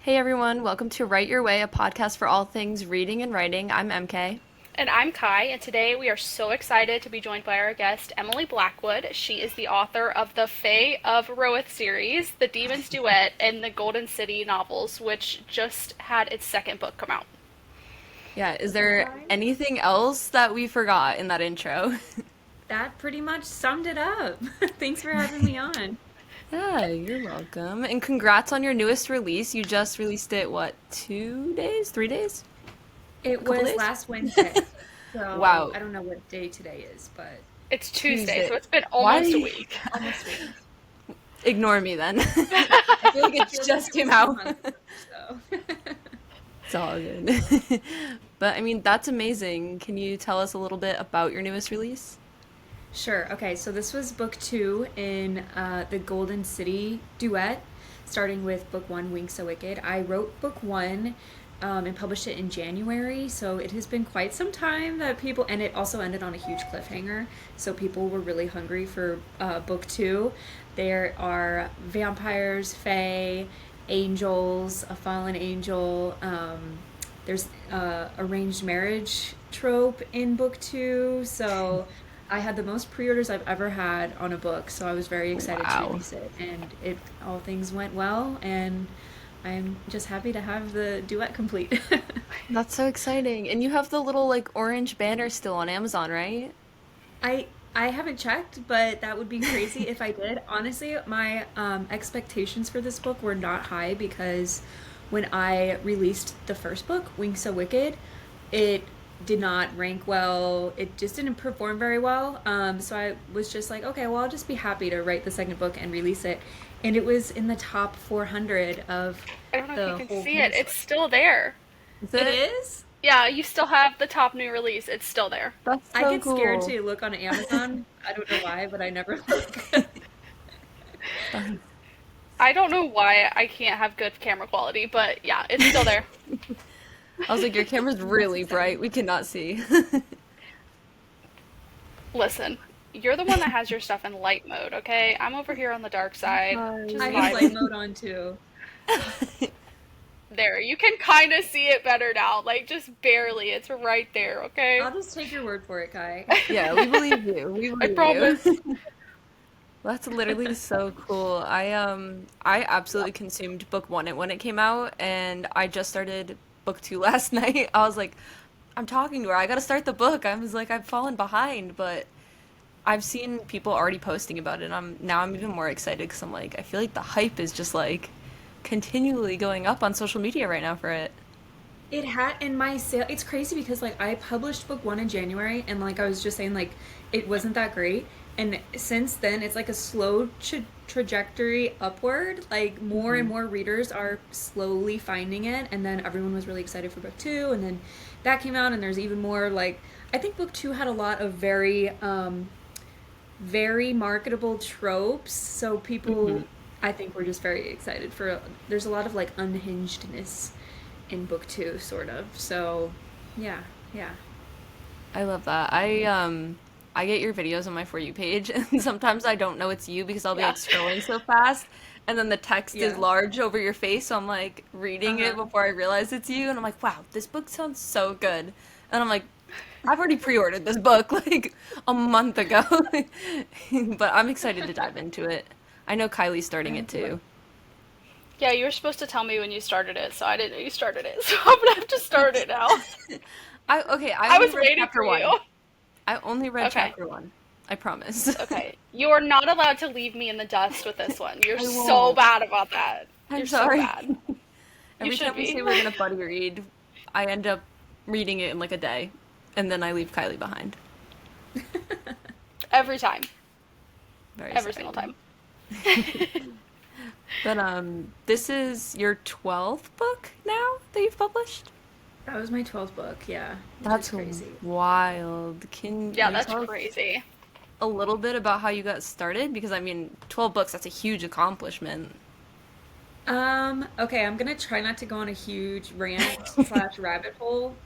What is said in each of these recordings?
Hey everyone, welcome to Write Your Way, a podcast for all things reading and writing. I'm MK. And I'm Kai, and today we are so excited to be joined by our guest, Emily Blackwood. She is the author of the Fae of Roeth series, The Demon's Duet, and the Golden City novels, which just had its second book come out. Yeah, is there anything else that we forgot in that intro? That pretty much summed it up. Thanks for having me on. Yeah, you're welcome. And congrats on your newest release. You just released it, what, 2 days? 3 days? It A couple was days? last Wednesday, so Wow, I don't know what day today is, but It's Tuesday, Tuesday. so it's been almost a Why? week. almost a week. Ignore me then. I feel like It it feels like just it's came been a out. month, so. It's all good. But I mean, that's amazing. Can you tell us a little bit about your newest release? Sure. Okay, so this was book two in the Golden City duet, starting with book one, Wink So Wicked. I wrote book one and published it in January, so it has been quite some time that people, and it also ended on a huge cliffhanger, so people were really hungry for book two. There are vampires, fae, angels, a fallen angel. There's arranged marriage trope in book two, so I had the most pre-orders I've ever had on a book, so I was very excited to Wow. release it, and it all things went well, and I'm just happy to have the duet complete. That's so exciting. And you have the little like orange banner still on Amazon, right? I haven't checked, but that would be crazy if I did. Honestly, my expectations for this book were not high because when I released the first book, Wink So Wicked, it did not rank well. It just didn't perform very well. So I was just like, okay, well, I'll just be happy to write the second book and release it. And it was in the top 400 of I don't know if you the can whole see it. peninsula. It's still there. Is It it? is? Yeah, you still have the top new release. It's still there. That's I so get scared cool. to look on Amazon. I don't know why, but I never look. That's- I don't know why I can't have good camera quality, but yeah, it's still there. I was like, your camera's That's really bright. exciting. We cannot see. Listen, you're the one that has your stuff in light mode, okay? I'm over here on the dark side. Hi. Just I have light vibing. mode on too. There, you can kind of see it better now. Like, just barely. It's right there, okay? I'll just take your word for it, Kai. Yeah, we believe you. We I believe promise. you. That's literally so cool. I absolutely consumed book one when it came out, and I just started book two last night. I was like, I'm talking to her. I gotta start the book. I was like, I've fallen behind, but I've seen people already posting about it. And I'm even more excited because I'm like, I feel like the hype is just like continually going up on social media right now for it. It had in my sale. It's crazy because like I published book one in January, and like I was just saying, like it wasn't that great. And since then, it's like a slow trajectory upward. Like more and Hmm. more readers are slowly finding it, and then everyone was really excited for book two, and then that came out, and there's even more. Like I think book two had a lot of very marketable tropes, so Hmm. people I think were just very excited for. There's a lot of like unhingedness in book two, sort of. So, yeah, yeah. I love that. I get your videos on my For You page, and sometimes I don't know it's you because I'll be Yeah. like scrolling so fast, and then the text is Yeah. large over your face, so I'm like reading it Uh-huh. before I realize it's you, and I'm like, wow, this book sounds so good. And I'm like, I've already pre-ordered this book like a month ago. But I'm excited to dive into it. I know Kylie's starting I'm it glad. too. Yeah, you were supposed to tell me when you started it, so I didn't know you started it. So I'm gonna have to start it now. I I only was read waiting for chapter one. you. I only read Okay. chapter one. I promise. Okay. You are not allowed to leave me in the dust with this one. You're I so won't. bad about that. I'm You're so sorry. bad. You Every should time we be. say we're gonna buddy read, I end up reading it in like a day, and then I leave Kylie behind. Every time. Very Every single sorry. time. But this is your 12th book now that you've published? That was my 12th book, yeah, which is That's crazy. wild. Can Yeah, you that's tell us crazy. a little bit about how you got started? Because I mean, 12 books, that's a huge accomplishment. Okay, I'm gonna try not to go on a huge rant slash rabbit hole,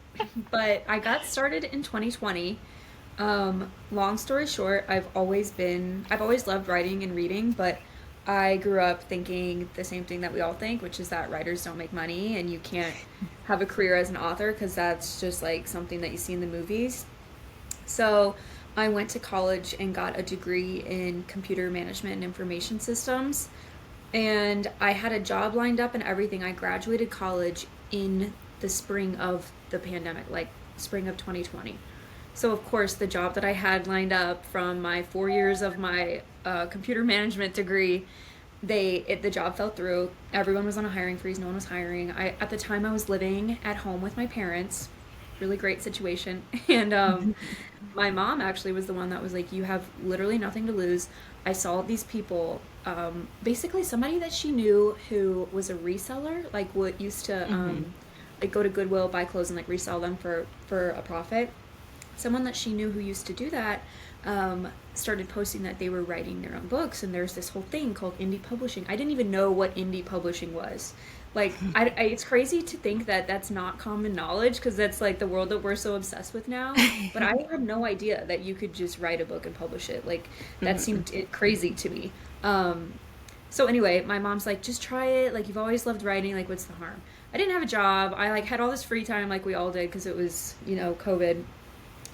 but I got started in 2020. Long story short, I've always loved writing and reading, but I grew up thinking the same thing that we all think, which is that writers don't make money and you can't have a career as an author because that's just like something that you see in the movies. So I went to college and got a degree in computer management and information systems. And I had a job lined up and everything. I graduated college in the spring of the pandemic, like spring of 2020. So, of course, the job that I had lined up from my 4 years of my computer management degree, the job fell through. Everyone was on a hiring freeze. No one was hiring. At the time I was living at home with my parents. Really great situation. And my mom actually was the one that was like, "You have literally nothing to lose." I saw these people, basically somebody that she knew who was a reseller, like what used to Mm-hmm. like go to Goodwill, buy clothes, and like resell them for a profit. Someone that she knew who used to do that started posting that they were writing their own books, and there's this whole thing called indie publishing. I didn't even know what indie publishing was. Like, it's crazy to think that that's not common knowledge because that's like the world that we're so obsessed with now. But I had no idea that you could just write a book and publish it. Like, that Mm-hmm. seemed crazy to me. Um, so anyway, my mom's like, just try it. Like, you've always loved writing. Like, what's the harm? I didn't have a job. I like had all this free time, like we all did, because it was, COVID.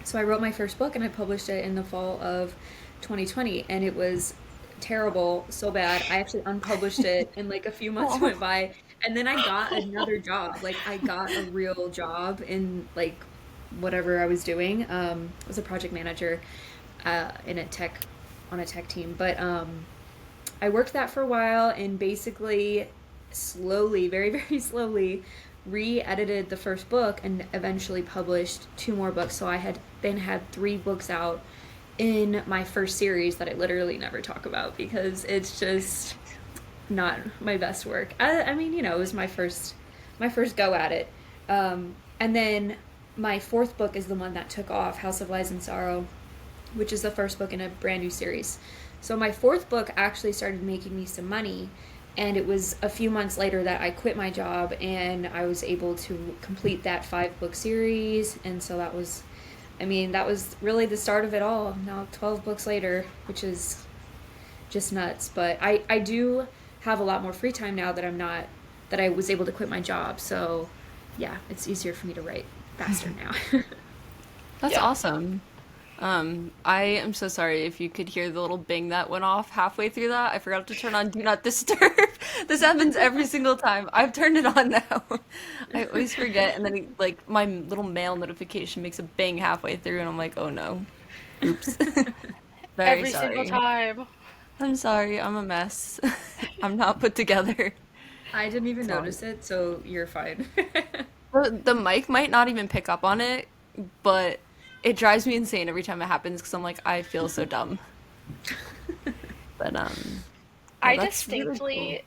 So I wrote my first book and I published it in the fall of 2020, and it was terrible, so bad. I actually unpublished it, and like a few months Oh. went by, and then I got another job. Like I got a real job in like whatever I was doing. I was a project manager in a tech on a tech team, but I worked that for a while and basically slowly, very, very slowly, re-edited the first book and eventually published two more books. So I had then had three books out in my first series that I literally never talk about because it's just not my best work. I mean, it was my first go at it. And then my fourth book is the one that took off, House of Lies and Sorrow, which is the first book in a brand new series. So my fourth book actually started making me some money, and it was a few months later that I quit my job and I was able to complete that five-book series. And so that was really the start of it all. Now 12 books later, which is just nuts. But I do have a lot more free time now that I was able to quit my job. So yeah, it's easier for me to write faster now. That's Yeah. awesome. I am so sorry if you could hear the little bing that went off halfway through that. I forgot to turn on Do Not Disturb. This happens every single time. I've turned it on now. I always forget, and then like my little mail notification makes a bing halfway through, and I'm like, oh no. Oops. Very Every single sorry. time. I'm sorry. I'm a mess. I'm not put together. I didn't even It's all notice it, so you're fine. the mic might not even pick up on it, but it drives me insane every time it happens because I'm like, I feel so dumb. But well, I that's really cool. distinctly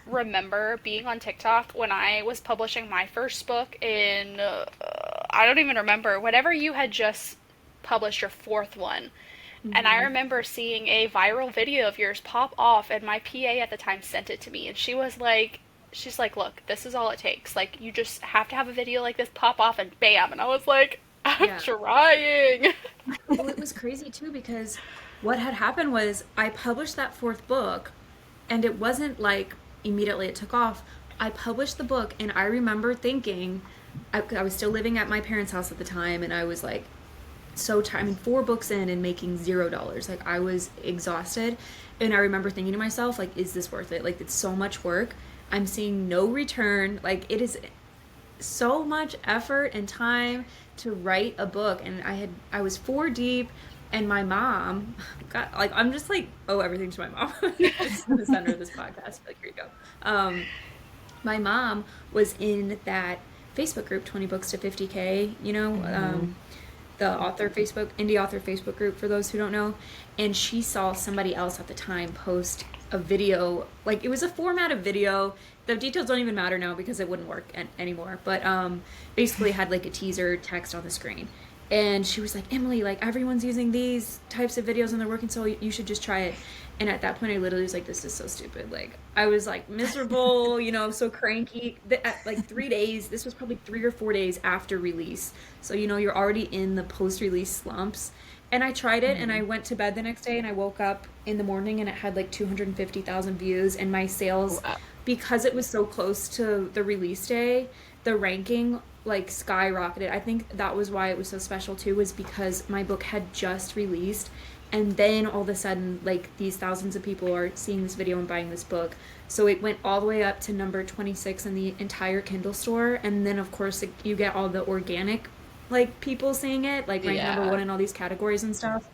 remember being on TikTok when I was publishing my first book in, I don't even remember, whenever you had just published your fourth one. And I Hmm. remember seeing a viral video of yours pop off, and my PA at the time sent it to me. And she's like, look, this is all it takes. Like, you just have to have a video like this pop off, and bam. And I was like, I'm Yeah. trying. Well, it was crazy too because what had happened was I published that fourth book, and it wasn't like immediately it took off. I published the book, and I remember thinking, I was still living at my parents' house at the time, and I was like, so tired. I mean, four books in and making $0. Like, I was exhausted. And I remember thinking to myself, like, is this worth it? Like, it's so much work. I'm seeing no return. Like, it is so much effort and time to write a book. And I was four deep, and my mom got, like, I'm just like, oh, everything to my mom. It's in the center of this podcast. Like, here you go. My mom was in that Facebook group, 20 books to 50K, Hmm. the author Facebook, indie author Facebook group for those who don't know. And she saw somebody else at the time post a video, like it was a format of video. The details don't even matter now because it wouldn't work anymore. But basically had like a teaser text on the screen. And she was like, Emily, like everyone's using these types of videos and they're working, so you should just try it. And at that point, I literally was like, this is so stupid. Like, I was like miserable, so cranky. At like 3 days, this was probably 3 or 4 days after release. So, you're already in the post release slumps. And I tried it and I Mhm. went to bed the next day and I woke up in the morning and it had like 250,000 views and my sales, Wow. because it was so close to the release day, the ranking like skyrocketed. I think that was why it was so special too, was because my book had just released and then all of a sudden like these thousands of people are seeing this video and buying this book. So it went all the way up to number 26 in the entire Kindle store, and then of course like, you get all the organic like people seeing it, like ranked number Yeah. one in all these categories and stuff.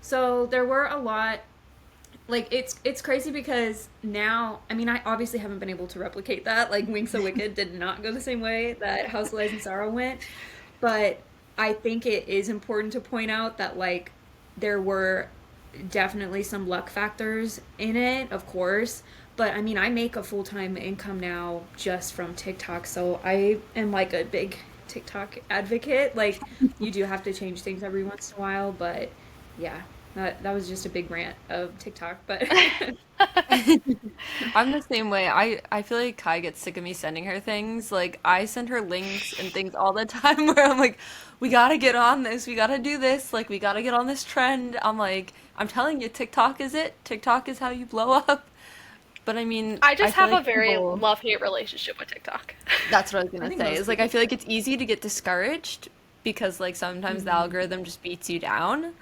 So there were a lot, like it's crazy because now, I mean, I obviously haven't been able to replicate that. Like Wink So Wicked did not go the same way that House of Lies and Sorrow went, but I think it is important to point out that like there were definitely some luck factors in it, of course. But I mean, I make a full time income now just from TikTok, so I am like a big TikTok advocate. Like, you do have to change things every once in a while, but yeah, that was just a big rant of TikTok. But I'm the same way. I feel like Kai gets sick of me sending her things. Like I send her links and things all the time where I'm like, we gotta get on this. We gotta do this. Like we gotta get on this trend. I'm like, I'm telling you, TikTok is it. TikTok is how you blow up. But I mean, I I just feel have a like very people, love-hate relationship with TikTok. that's what I was I gonna think say. most Is like I people feel do. like it's easy to get discouraged because like sometimes the Hmm. algorithm just beats you down.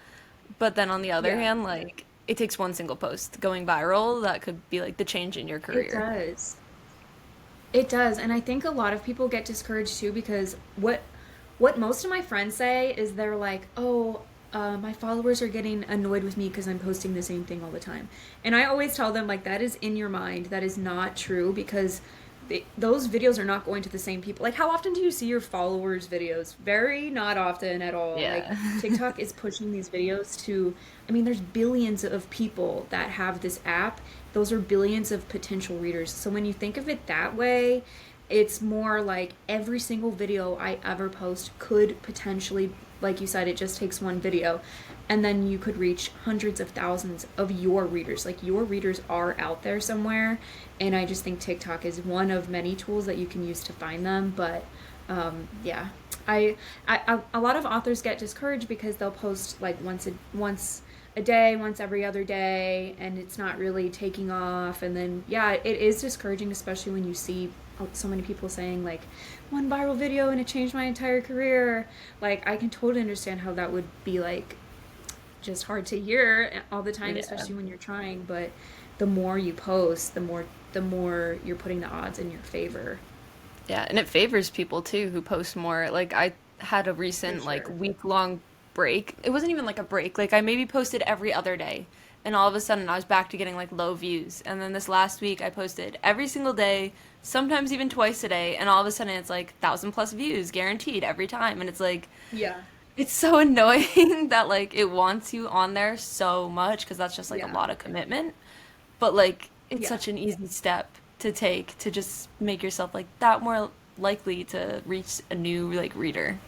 But then on the other Yeah, hand, like it takes one single post going viral that could be like the change in your it career. does. It does, and I think a lot of people get discouraged too because what most of my friends say is they're like, "Oh, my followers are getting annoyed with me because I'm posting the same thing all the time." And I always tell them like that is in your mind. That is not true because those videos are not going to the same people. Like, how often do you see your followers' videos? Very not often at all. Like, Yeah. TikTok is pushing these videos to, I mean, there's billions of people that have this app. Those are billions of potential readers. So when you think of it that way, it's more like every single video I ever post could potentially, like you said, it just takes one video. And then you could reach hundreds of thousands of your readers. Like your readers are out there somewhere. And I just think TikTok is one of many tools that you can use to find them. But yeah, a lot of authors get discouraged because they'll post like once a day, once every other day, and it's not really taking off. And then yeah, it is discouraging, especially when you see so many people saying like one viral video and it changed my entire career. Like I can totally understand how that would be like just hard to hear all the time, Yeah. especially when you're trying. But the more you post, the more you're putting the odds in your favor. Yeah, and it favors people too who post more. Like I had a For recent like sure. week-long break. It wasn't even like a break. Like I maybe posted every other day. And all of a sudden I was back to getting like low views. And then this last week I posted every single day, sometimes even twice a day, and all of a sudden it's like 1,000 plus views guaranteed every time. And it's like Yeah. it's so annoying that like it wants you on there so much because that's just like a Yeah. lot of commitment. But like it's Yeah. such an easy step to take to just make yourself like that more likely to reach a new like reader.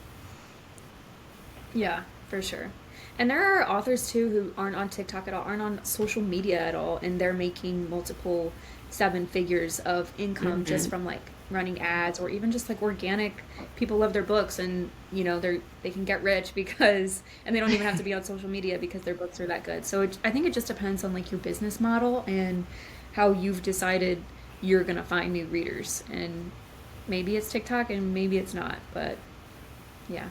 Yeah, for sure. And there are authors too who aren't on TikTok at all, aren't on social media at all, and they're making multiple seven figures of income just Hmm. from like running ads or even just like organic. People love their books, and they can get rich because, and they don't even have to be on social media because their books are that good. So I think it just depends on like your business model and how you've decided you're gonna find new readers. And maybe it's TikTok and maybe it's not, but yeah.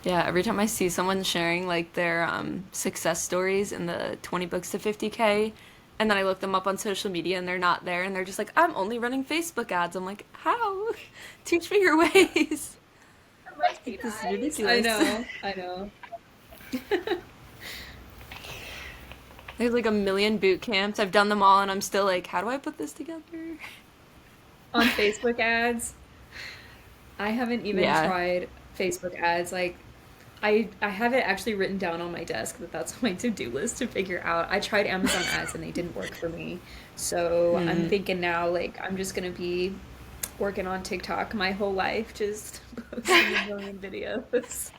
Yeah, every time I see someone sharing like their success stories in the 20 books to 50K, and then I look them up on social media and they're not there, and they're just like, I'm only running Facebook ads. I'm like, how? Teach me your Yeah. ways. That must be Like, this is nice. I ridiculous. know. I know. There's like a million boot camps. I've done them all, and I'm still like, how do I put this together? On Facebook ads, I haven't even Yeah. tried Facebook ads. Like I have it actually written down on my desk that that's on my to-do list to figure out. I tried Amazon ads and they didn't work for me. So I'm Mm. thinking now like I'm just gonna be working on TikTok my whole life, just posting a million videos.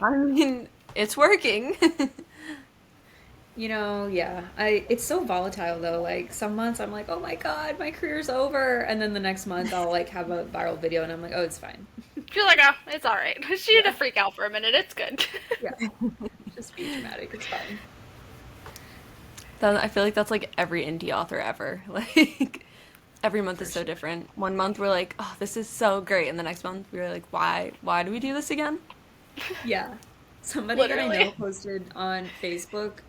I mean, it's working. Yeah. I It's so volatile though. Like some months I'm like, "Oh my God, my career's over." And then the next month I'll like have a viral video and I'm like, "Oh, it's fine." She's like, oh, it's all right. She had to Yeah. freak out for a minute. It's good. Yeah. Just be dramatic. It's fine. I feel like that's like every indie author ever. Like every month For is so sure. different. One month we're like, oh, this is so great, and the next month we're like, why do we do this again? Yeah. Somebody that I know Literally. posted on Facebook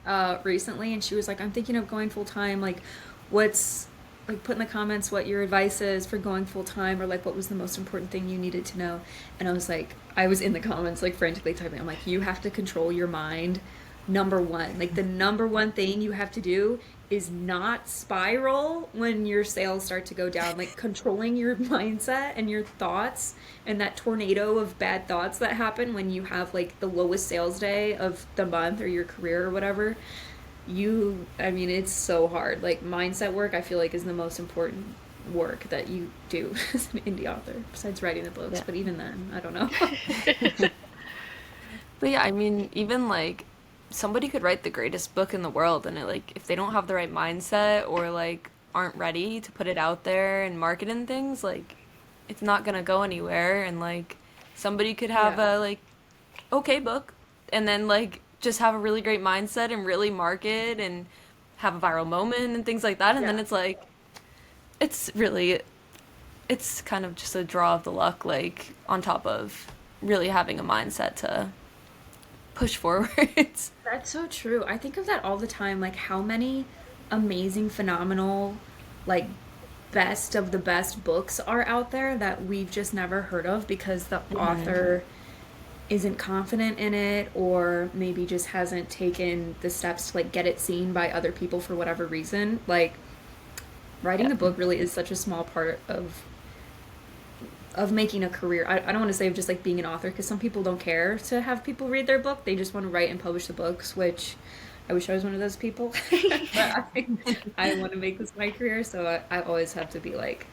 recently, and she was like, I'm thinking of going full time. Like, what's, like, put in the comments what your advice is for going full time, or like, what was the most important thing you needed to know? And I was like, I was in the comments, like, frantically typing. I'm like, you have to control your mind. Number one, like, the number one thing you have to do is not spiral when your sales start to go down. Like, controlling your mindset and your thoughts and that tornado of bad thoughts that happen when you have like the lowest sales day of the month or your career or whatever. I mean, it's so hard. Like, mindset work, I feel like, is the most important work that you do as an indie author, besides writing the books. Yeah. But even then, I don't know. But yeah, I mean, even like somebody could write the greatest book in the world, and like if they don't have the right mindset or like aren't ready to put it out there and market and things, like it's not gonna go anywhere. And like somebody could have Yeah. a like okay book, and then like just have a really great mindset and really market and have a viral moment and things like that, and then Yeah. it's like it's really it's kind of just a draw of the luck, like on top of really having a mindset to push forwards. That's so true. I think of that all the time. Like, how many amazing, phenomenal, like, best of the best books are out there that we've just never heard of because the author isn't confident in it, or maybe just hasn't taken the steps to like get it seen by other people for whatever reason. Like, writing Yeah. the book really is such a small part of making a career. I don't want to say of just like being an author, because some people don't care to have people read their book. They just want to write and publish the books, which I wish I was one of those people. But I want to make this my career, so I always have to be like,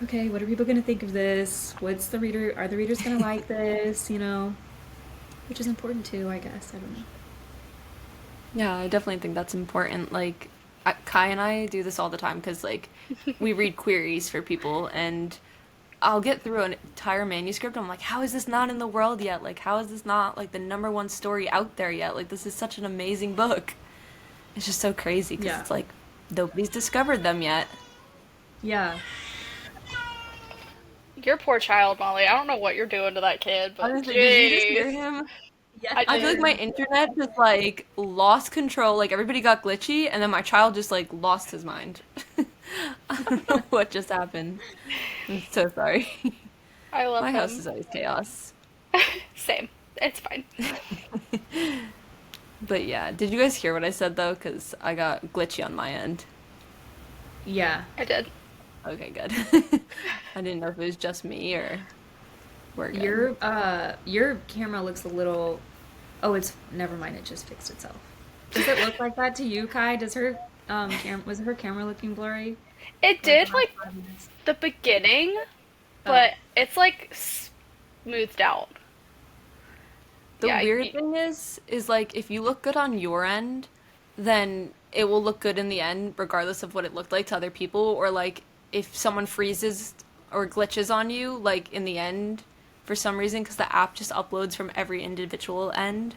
okay, what are people going to think of this? Are the readers going to like this? Which is important too, I guess. I don't know. Yeah, I definitely think that's important. Like, Kai and I do this all the time because, like, we read queries for people, and I'll get through an entire manuscript. I'm like, how is this not in the world yet? Like, how is this not, like, the number one story out there yet? Like, this is such an amazing book. It's just so crazy because Yeah. it's like, nobody's discovered them yet. Yeah. Your poor child, Molly. I don't know what you're doing to that kid, but Honestly, did you just jeez. hear him? Yes. I I feel like my did. internet just, like, lost control. Like, everybody got glitchy, and then my child just, like, lost his mind. I don't know what just happened. I'm so sorry. I love My house him. is always chaos. Same. It's fine. But yeah, did you guys hear what I said though? Because I got glitchy on my end. Yeah. I did. Okay, good. I didn't know if it was just me or we're good. Your camera looks a little. Oh, it's never mind. It just fixed itself. Does it look like that to you, Kai? Does her was her camera looking blurry It for like the did, last like, 5 minutes? the beginning, Oh, but it's, like, smoothed out. The Yeah. weird thing is like if you look good on your end, then it will look good in the end, regardless of what it looked like to other people. Or like if someone freezes or glitches on you, like in the end, for some reason, because the app just uploads from every individual end,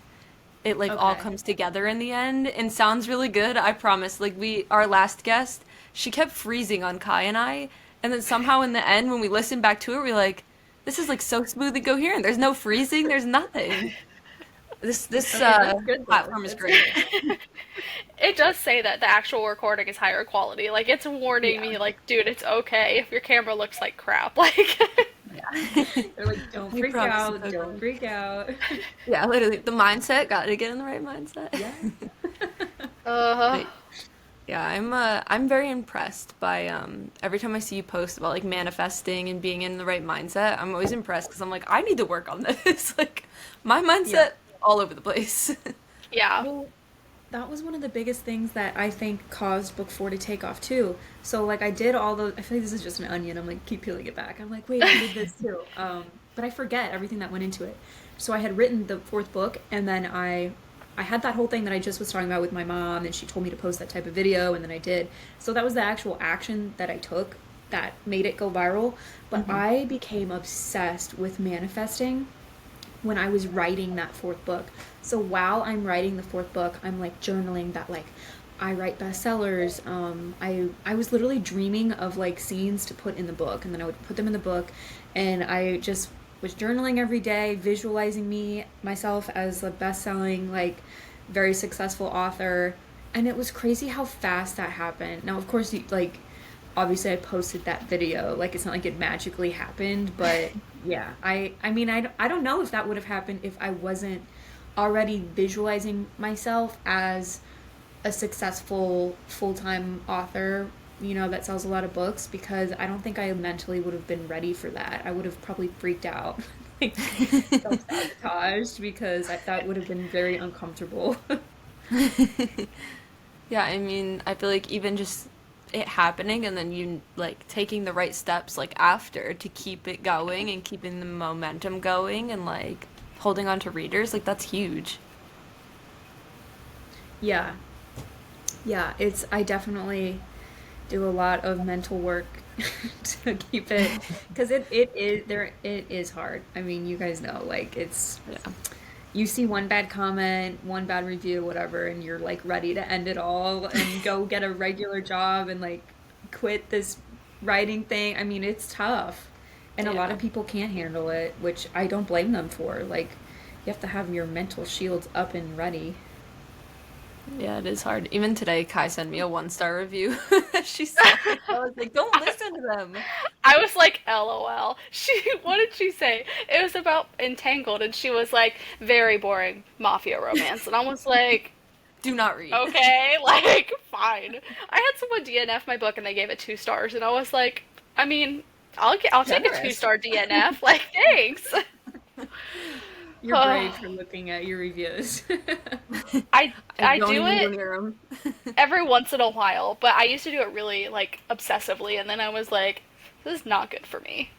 it like all okay. comes together in the end and sounds really good. I promise. Like our last guest, she kept freezing on Kai and I, and then somehow in the end, when we listened back to it, we're like, this is like so smooth and coherent. There's no freezing. There's nothing. This Okay, that's good though. platform is That's great. good. It does say that the actual recording is higher quality. Like, it's warning Yeah. me, like, dude, it's okay if your camera looks like crap. Like, Yeah. They're like, don't We freak promise it's out, don't okay. freak out. Yeah, literally the mindset. Got to get in the right mindset. Yeah. uh-huh. But yeah, I'm very impressed by every time I see you post about like manifesting and being in the right mindset. I'm always impressed because I'm like I need to work on this. Like my Yeah. mindset all over the place. Yeah. Well, that was one of the biggest things that I think caused book four to take off too. So like I did all those. I feel like this is just an onion. I'm like keep peeling it back. I'm like wait, I did this too. But I forget everything that went into it. So I had written the fourth book, and then I had that whole thing that I just was talking about with my mom, and she told me to post that type of video, and then I did. So that was the actual action that I took that made it go viral, but Mm-hmm. I became obsessed with manifesting when I was writing that fourth book. So while I'm writing the fourth book, I'm like journaling that like I write bestsellers. I was literally dreaming of like scenes to put in the book, and then I would put them in the book, and I just was journaling every day, visualizing me myself as a best-selling like very successful author, and it was crazy how fast that happened. Now, of course, like obviously I posted that video. Like it's not like it magically happened, but yeah, I mean I don't know if that would have happened if I wasn't already visualizing myself as a successful full-time author, that sells a lot of books, because I don't think I mentally would have been ready for that. I would have probably freaked out, like self-sabotaged, because that would have been very uncomfortable. Yeah, I mean, I feel like even just it happening and then you like taking the right steps like after to keep it going and keeping the momentum going and like holding on to readers, like that's huge. Yeah. Yeah, I definitely do a lot of mental work to keep it, because it is hard. I mean, you guys know, like Yeah. you see one bad comment, one bad review, whatever, and you're like ready to end it all and go get a regular job and like quit this writing thing. I mean, it's tough. And a lot Yeah. of people can't handle it, which I don't blame them for. Like, you have to have your mental shields up and ready. Yeah, it is hard. Even today, Kai sent me a 1-star review. She saw it. I was like, don't listen to them. I was like, LOL. What did she say? It was about Entangled, and she was like, very boring mafia romance. And I was like, Do not read. okay, like, fine. I had someone DNF my book, and they gave it 2 stars, and I was like, I mean, I'll take a Generous. two-star DNF. Like, thanks. You're brave for looking at your reviews. I I don't do even go it near them. every once in a while, but I used to do it really like obsessively, and then I was like, this is not good for me.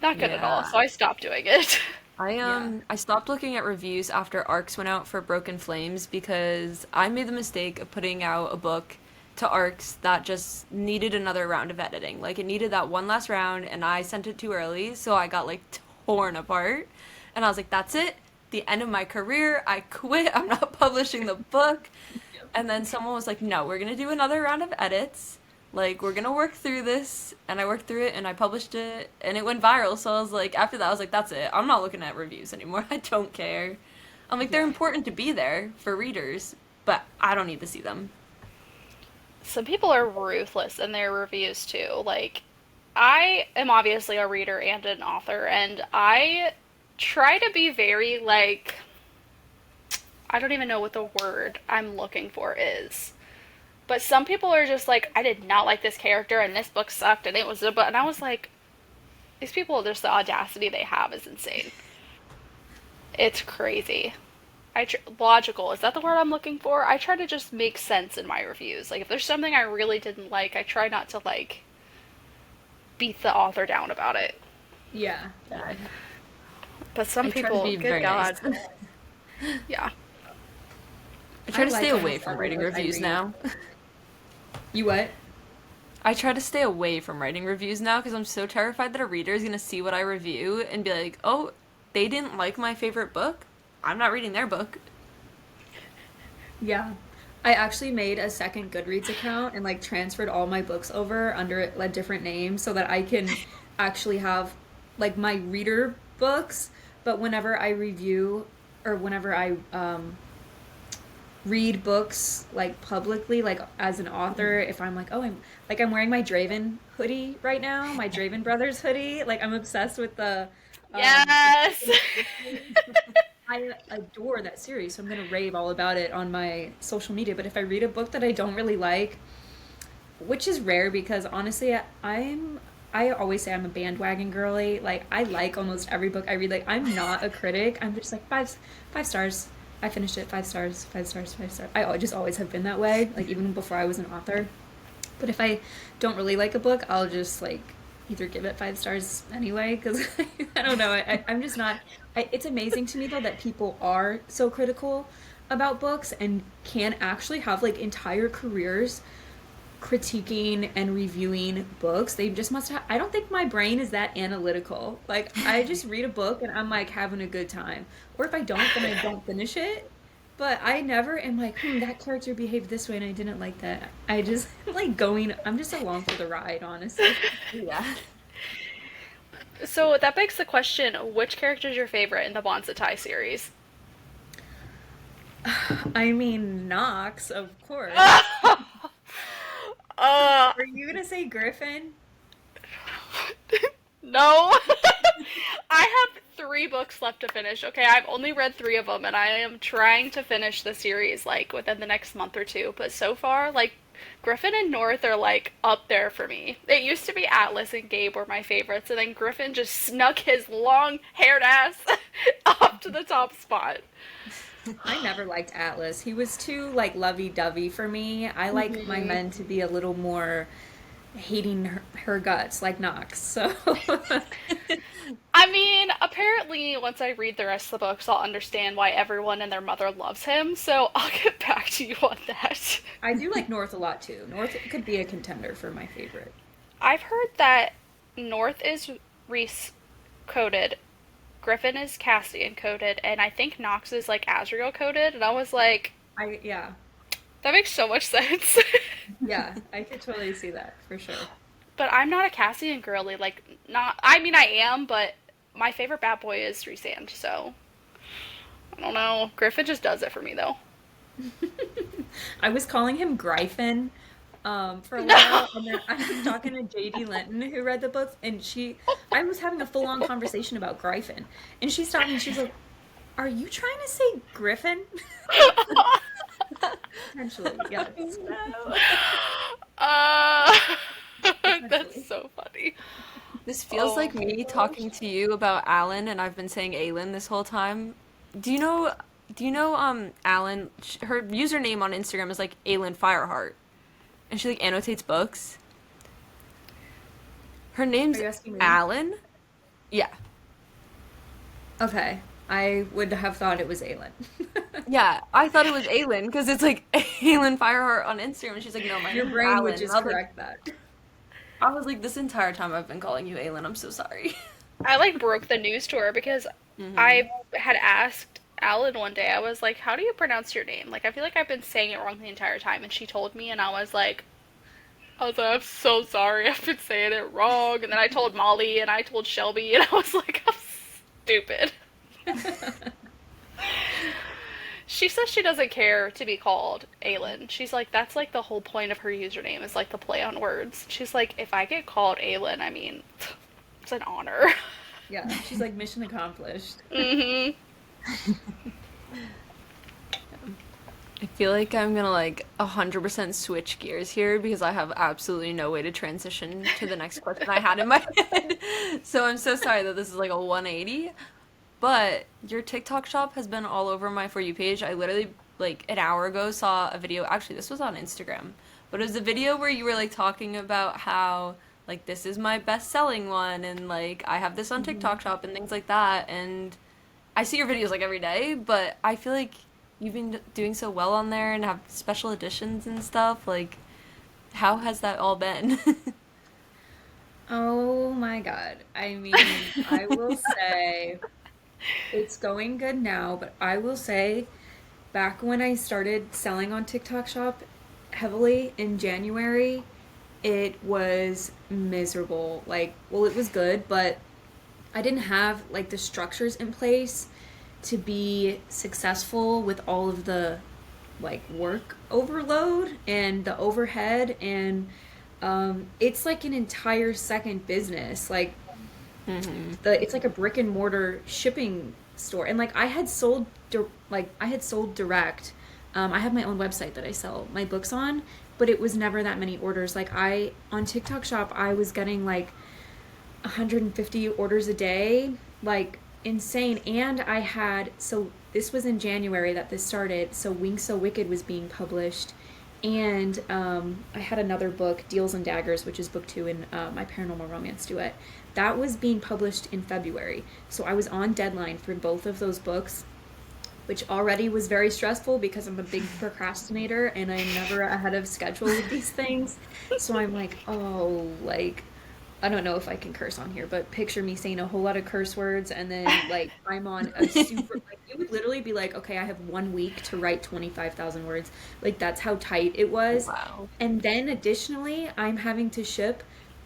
Not good at all. Yeah. So I stopped doing it. Yeah. I stopped looking at reviews after ARCs went out for Broken Flames because I made the mistake of putting out a book to ARCs that just needed another round of editing. Like it needed that one last round and I sent it too early, so I got like torn apart. And I was like, that's it. The end of my career. I quit. I'm not publishing the book. And then someone was like, no, we're going to do another round of edits. Like, we're going to work through this. And I worked through it and I published it and it went viral. So I was like, after that, I was like, that's it. I'm not looking at reviews anymore. I don't care. I'm like, they're Yeah. important to be there for readers, but I don't need to see them. Some people are ruthless in their reviews too. Like, I am obviously a reader and an author, and I try to be very, like, I don't even know what the word I'm looking for is. But some people are just like, I did not like this character, and this book sucked, and it was a but. And I was like, these people, just the audacity they have is insane. It's crazy. Logical, is that the word I'm looking for? I try to just make sense in my reviews. Like, if there's something I really didn't like, I try not to, like, beat the author down about it. Yeah. Yeah. But some I try to people, be good very nice. God. Yeah. I try to like stay almost away from every writing book I reviews read. now. You what? I try to stay away from writing reviews now because I'm so terrified that a reader is going to see what I review and be like, oh, they didn't like my favorite book? I'm not reading their book. Yeah. I actually made a second Goodreads account and like transferred all my books over under a different name so that I can actually have like my reader books, but whenever I review or whenever I read books like publicly, like as an author, if I'm like, oh, I'm wearing my Draven hoodie right now, my Draven Brothers hoodie, like I'm obsessed with the Yes! series. I adore that series, so I'm gonna rave all about it on my social media. But if I read a book that I don't really like, which is rare because honestly, I always say I'm a bandwagon girly. Like I like almost every book I read. Like I'm not a critic. I'm just like five stars. I finished it 5 stars, 5 stars, 5 stars. Just always have been that way. Like even before I was an author. But if I don't really like a book, I'll just like either give it 5 stars anyway because I don't know. I'm just not. It's amazing to me though that people are so critical about books and can actually have like entire careers critiquing and reviewing books. They just must have, I don't think my brain is that analytical. Like, I just read a book and I'm like having a good time. Or if I don't, then I don't finish it. But I never am like, that character behaved this way and I didn't like that. I just like going, I'm just along for the ride, honestly. Yeah. So that begs the question, which character is your favorite in the Bonsatai series? I mean, Knox, of course. Uh, Are you gonna say Griffin? no. I have 3 books left to finish. Okay, I've only read 3 of them, and I am trying to finish the series like within the next month or two. But so far, like Griffin and North are like up there for me. It used to be Atlas and Gabe were my favorites, and then Griffin just snuck his long-haired ass up to the top spot. I never liked Atlas. He was too like lovey-dovey for me. I like my men to be a little more hating her guts, like Knox. So I mean, apparently, once I read the rest of the books, I'll understand why everyone and their mother loves him, so I'll get back to you on that. I do like North a lot too. North could be a contender for my favorite. I've heard that North is Reese coded, Griffin is Cassian coded, and I think Nox is like Azriel coded, and I was like, I yeah. that makes so much sense. Yeah, I could totally see that for sure. But I'm not a Cassian girly, like, not, I mean, I am, but my favorite bad boy is Rhysand, so, I don't know. Griffin just does it for me, though. I was calling him Gryphon for a No! while, and then I was talking to JD Linton who read the book, and I was having a full-on conversation about Gryphon, and she stopped me and she's like, "Are you trying to say Griffin?" Potentially, yes. No. Uh, that's Potentially. so funny. This feels Oh like my me gosh. talking to you about Alan, and I've been saying Aelin this whole time. Do you know? Do you know? Alan. Her username on Instagram is like Aelin Fireheart, and she like annotates books. Her Are name's you asking me? Alan. Yeah, Okay, I would have thought it was Aelin. yeah. I thought it was Aelin because it's like Aelin Fireheart on Instagram, and she's like, no, my Your name's brain would Alan. And just correct that. I was like, this entire time I've been calling you Aelin. I'm so sorry. I like broke the news to her because Hmm. I had asked Alan one day, I was like, how do you pronounce your name? Like, I feel like I've been saying it wrong the entire time. And she told me, and I was like, I'm so sorry, I've been saying it wrong. And then I told Molly, and I told Shelby, and I was like, I'm stupid. She says she doesn't care to be called Aelin. She's like, that's like the whole point of her username is like the play on words. She's like, if I get called Aelin, I mean, it's an honor. Yeah, she's like mission accomplished. hmm I feel like I'm gonna like 100% switch gears here because I have absolutely no way to transition to the next question I had in my head. So I'm so sorry that this is like a 180. But your TikTok shop has been all over my For You page. I literally, like, an hour ago saw a video. Actually, this was on Instagram. But it was a video where you were, like, talking about how, like, this is my best-selling one, and, like, I have this on Mhm. TikTok shop and things like that. And I see your videos, like, every day, but I feel like you've been doing so well on there and have special editions and stuff. Like, how has that all been? Oh my God. I mean, I will say it's going good now, but I will say back when I started selling on TikTok Shop heavily in January, it was miserable. Like, well, it was good, but I didn't have like the structures in place to be successful with all of the like work overload and the overhead and it's like an entire second business. Like Hmm. it's like a brick and mortar shipping store and like I had sold direct. I have my own website that I sell my books on, but it was never that many orders. Like I on TikTok shop I was getting like 150 orders a day, like insane. And I had, so this was in January that this started. So Wings So Wicked was being published. And I had another book, Deals and Daggers, which is book 2 in my paranormal romance duet. That was being published in February. So I was on deadline for both of those books. which already was very stressful because I'm a big procrastinator and I'm never ahead of schedule with these things. So I'm like, oh, like I don't know if I can curse on here, but picture me saying a whole lot of curse words and then like I'm on a super like it would literally be like, okay, I have 1 week to write 25,000 words. Like that's how tight it was. Wow. And then additionally, I'm having to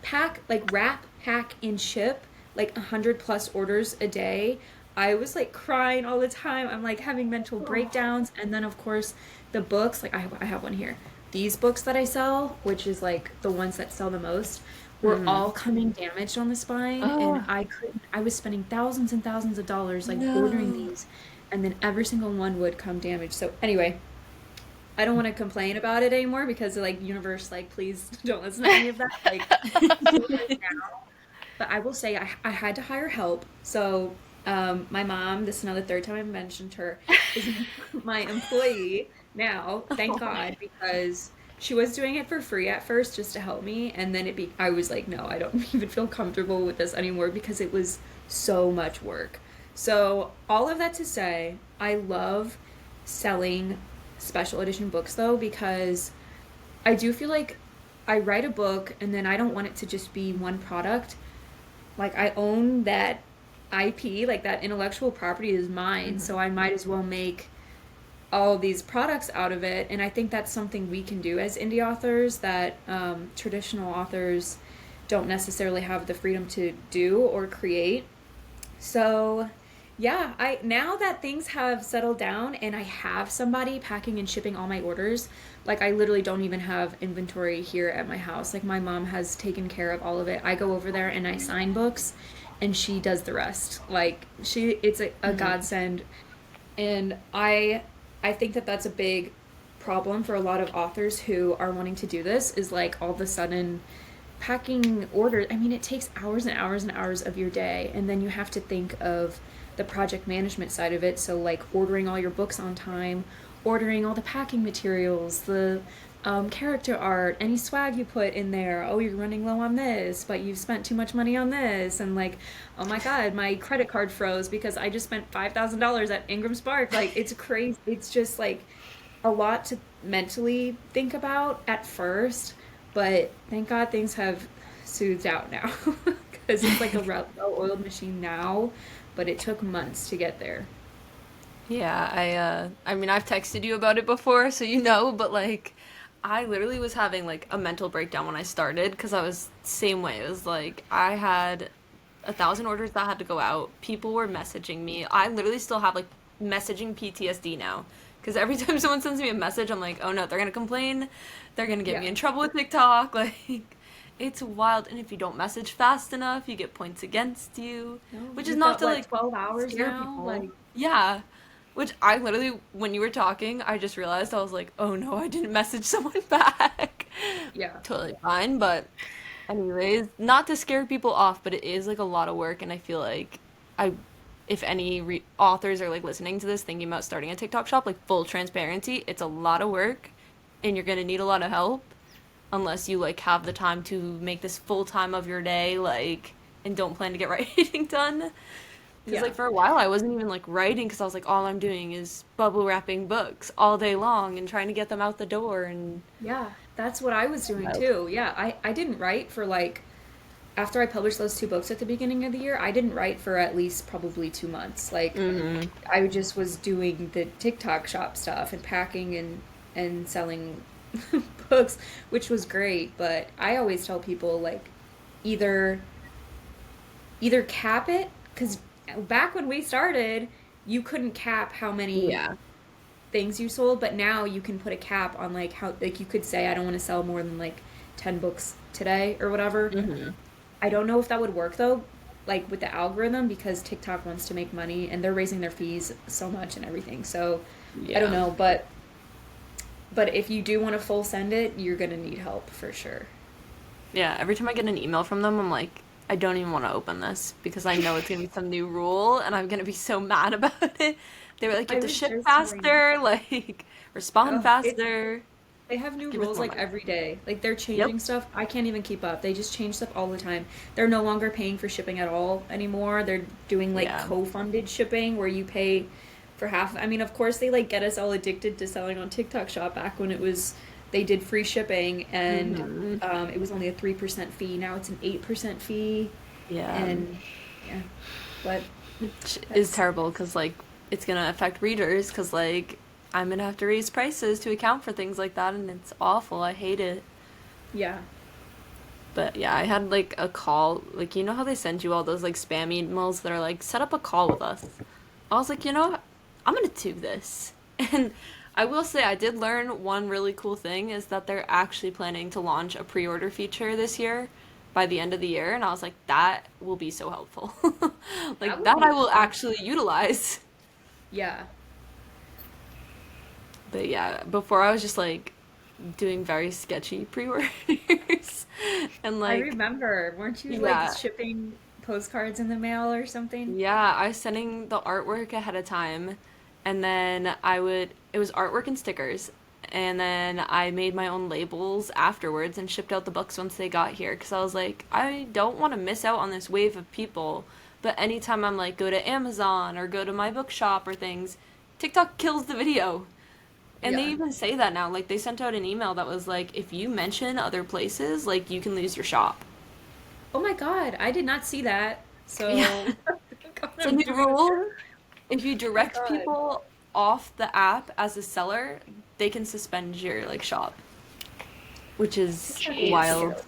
pack, like wrap, pack, and ship like 100 plus orders a day. I was like crying all the time. I'm like having mental breakdowns. And then of course the books, like I have one here. These books that I sell, which is like the ones that sell the most, were Mm. all coming damaged on the spine, and Oh, I was spending thousands and thousands of dollars like ordering no. these, and then every single one would come damaged. So anyway, I don't want to complain about it anymore because like universe, like please don't listen to any of that. Like deal with it now. But I will say I had to hire help. So my mom, this is now the third time I've mentioned her, is my employee now, thank Oh my. God, because she was doing it for free at first just to help me. And then I was like, no, I don't even feel comfortable with this anymore because it was so much work. So all of that to say, I love selling special edition books though, because I do feel like I write a book and then I don't want it to just be one product. Like I own that IP, like that intellectual property is mine, so Mhm. I might as well make all these products out of it. And I think that's something we can do as indie authors that traditional authors don't necessarily have the freedom to do or create. So, yeah, I now that things have settled down and I have somebody packing and shipping all my orders, like I literally don't even have inventory here at my house. Like my mom has taken care of all of it. I go over there and I sign books and she does the rest. Like it's a Mhm. godsend. And I think that that's a big problem for a lot of authors who are wanting to do this is like all of a sudden packing orders. I mean, it takes hours and hours and hours of your day, and then you have to think of the project management side of it. So, like ordering all your books on time, ordering all the packing materials, the character art, any swag you put in there. Oh, you're running low on this, but you've spent too much money on this, and like, oh my God, my credit card froze because I just spent $5,000 at Ingram Spark. Like, it's crazy. It's just like a lot to mentally think about at first, but thank God things have soothed out now because it's like a well-oiled machine now, but it took months to get there. Yeah, I mean I've texted you about it before, so you know, but like I literally was having like a mental breakdown when I started because I was same way. It was like I had 1,000 orders that had to go out. People were messaging me. I literally still have like messaging PTSD now because every time someone sends me a message, I'm like, oh no, they're gonna complain. They're gonna get me Yeah. in trouble with TikTok. Like it's wild. And if you don't message fast enough, you get points against you, No, which is you've not got to what, like 12 hours scare now? people. Like, Yeah. Which I literally, when you were talking, I just realized I was like, oh no, I didn't message someone back. yeah. Totally fine, but anyways, not to scare people off, but it is like a lot of work, and I feel like I, if any authors are like listening to this, thinking about starting a TikTok shop, like full transparency, it's a lot of work, and you're gonna need a lot of help, unless you like have the time to make this full time of your day, like, and don't plan to get writing done. Because, Yeah. like, for a while, I wasn't even, like, writing because I was like, all I'm doing is bubble wrapping books all day long and trying to get them out the door. And, Yeah. That's what I was doing well, too. Yeah. I didn't write for like, after I published those two books at the beginning of the year, I didn't write for at least probably 2 months. Like, mm-hmm. I just was doing the TikTok shop stuff and packing and selling books, which was great. But I always tell people like either either cap it because back when we started, you couldn't cap how many Yeah. things you sold, but now you can put a cap on like how like you could say I don't want to sell more than like 10 books today or whatever. Mm-hmm. I don't know if that would work though, like with the algorithm because TikTok wants to make money and they're raising their fees so much and everything. So I don't Yeah. know, but if you do want to full send it, you're gonna need help for sure. Yeah. Every time I get an email from them, I'm like, I don't even want to open this because I know it's going to be some new rule and I'm going to be so mad about it. They were like, you I have to was ship just telling, faster, like, respond it faster, they have new give us rules more like money. every day. Like they're Yep. changing stuff. I can't even keep up. They just change stuff all the time. They're no longer paying for shipping at all anymore. They're doing like Yeah. co-funded shipping where you pay for half. I mean, of course, they like get us all addicted to selling on TikTok Shop back when it was they did free shipping and Hmm. it was only a 3% fee. Now it's an 8% fee, Yeah. and yeah, but Which is that's terrible because, like, it's gonna affect readers because, like, I'm gonna have to raise prices to account for things like that, and it's awful. I hate it. yeah, But yeah, I had like a call. Like, you know how they send you all those like spam emails that are like, set up a call with us? I was like, you know what? I'm gonna do this. And I will say, I did learn one really cool thing is that they're actually planning to launch a pre order feature this year by the end of the year. And I was like, that will be so helpful. that Like, would that I be will awesome. actually utilize. Yeah, But yeah, before I was just like doing very sketchy pre orders. And I like, remember. Weren't you like yeah. shipping postcards in the mail or something? Yeah, I was sending the artwork ahead of time, and then it was artwork and stickers, and then I made my own labels afterwards and shipped out the books once they got here because I was like, I don't want to miss out on this wave of people. But anytime I'm like, go to Amazon or go to my bookshop or things, TikTok kills the video. And they Yeah. even say that now. Like, they sent out an email that was like, if you mention other places, like, you can lose your shop. Oh my God, I did not see that. Yeah. So God, It's a I'm new doing. rule. If you Oh my direct God. people off the app as a seller, they can suspend your like shop, which is TikTok is a Jeez. wild. joke.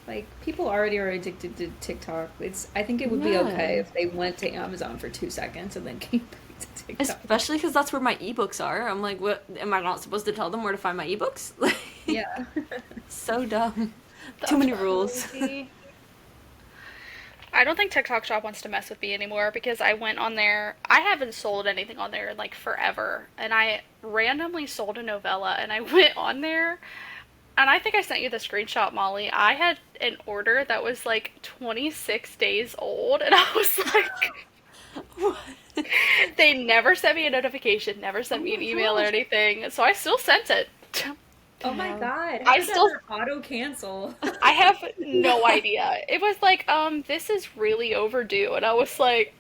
Like people already are addicted to TikTok. It's I think it would be okay Yeah. if they went to Amazon for 2 seconds and then came back to TikTok. Especially because that's where my ebooks are. I'm like, what? Am I not supposed to tell them where to find my ebooks? Like, Yeah. so dumb. Too That's many rules. crazy. I don't think TikTok Shop wants to mess with me anymore because I went on there. I haven't sold anything on there in like forever. And I randomly sold a novella and I went on there and I think I sent you the screenshot, Molly. I had an order that was like 26 days old and I was like, What? they never sent me a notification, never Oh sent me an my email or gosh. anything. So I still sent it. Oh my Damn. God. How I did that still not auto cancel? I have no Yeah. idea. It was like, this is really overdue. And I was like,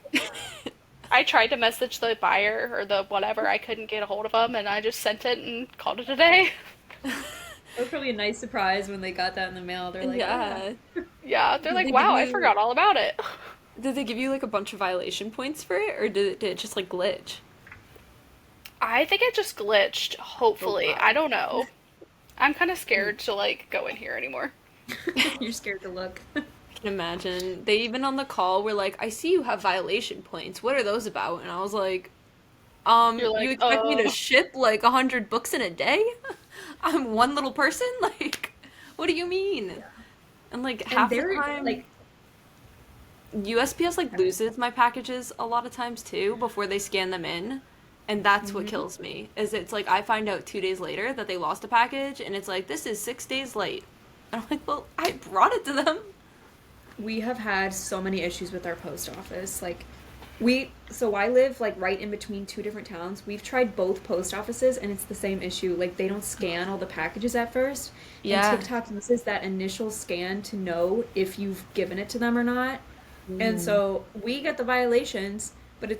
I tried to message the buyer or the whatever. I couldn't get a hold of them, and I just sent it and called it a day. That was probably a nice surprise when they got that in the mail. They're like, oh yeah. Yeah. Yeah, they're Did like, they give wow, I you forgot all about it. did they give you like a bunch of violation points for it, or did it just like glitch? I think it just glitched, Oh hopefully. I God. don't know. I'm kind of scared to like go in here anymore. You're scared to look. Can imagine. They even on the call were like, I see you have violation points. What are those about? And I was like, You're you like, expect me to ship like 100 books in a day? I'm one little person? Like, what do you mean? And like And half the they're time, like, USPS like loses my packages a lot of times too before they scan them in. And that's what mhm. kills me. Is it's like I find out 2 days later that they lost a package and it's like this is 6 days late. And I'm like, well, I brought it to them. We have had so many issues with our post office. So I live like right in between two different towns. We've tried both post offices and it's the same issue. Like they don't scan all the packages at first, and Yeah. TikTok uses that initial scan to know if you've given it to them or not. And Mm. so we get the violations, but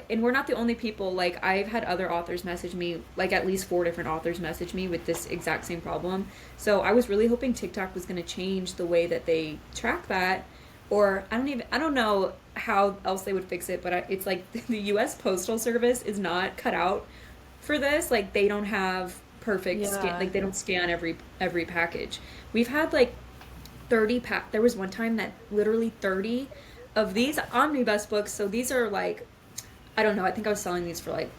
and we're not the only people. Like I've had other authors message me, like at least four different authors message me with this exact same problem. So I was really hoping TikTok was going to change the way that they track that, or I don't know how else they would fix it, but it's like the US Postal Service is not cut out for this. Like they don't have perfect scan, Yeah. like they don't scan every package. We've had like 30 there was one time that literally 30 of these omnibus books, so these are like, I don't know, I think I was selling these for like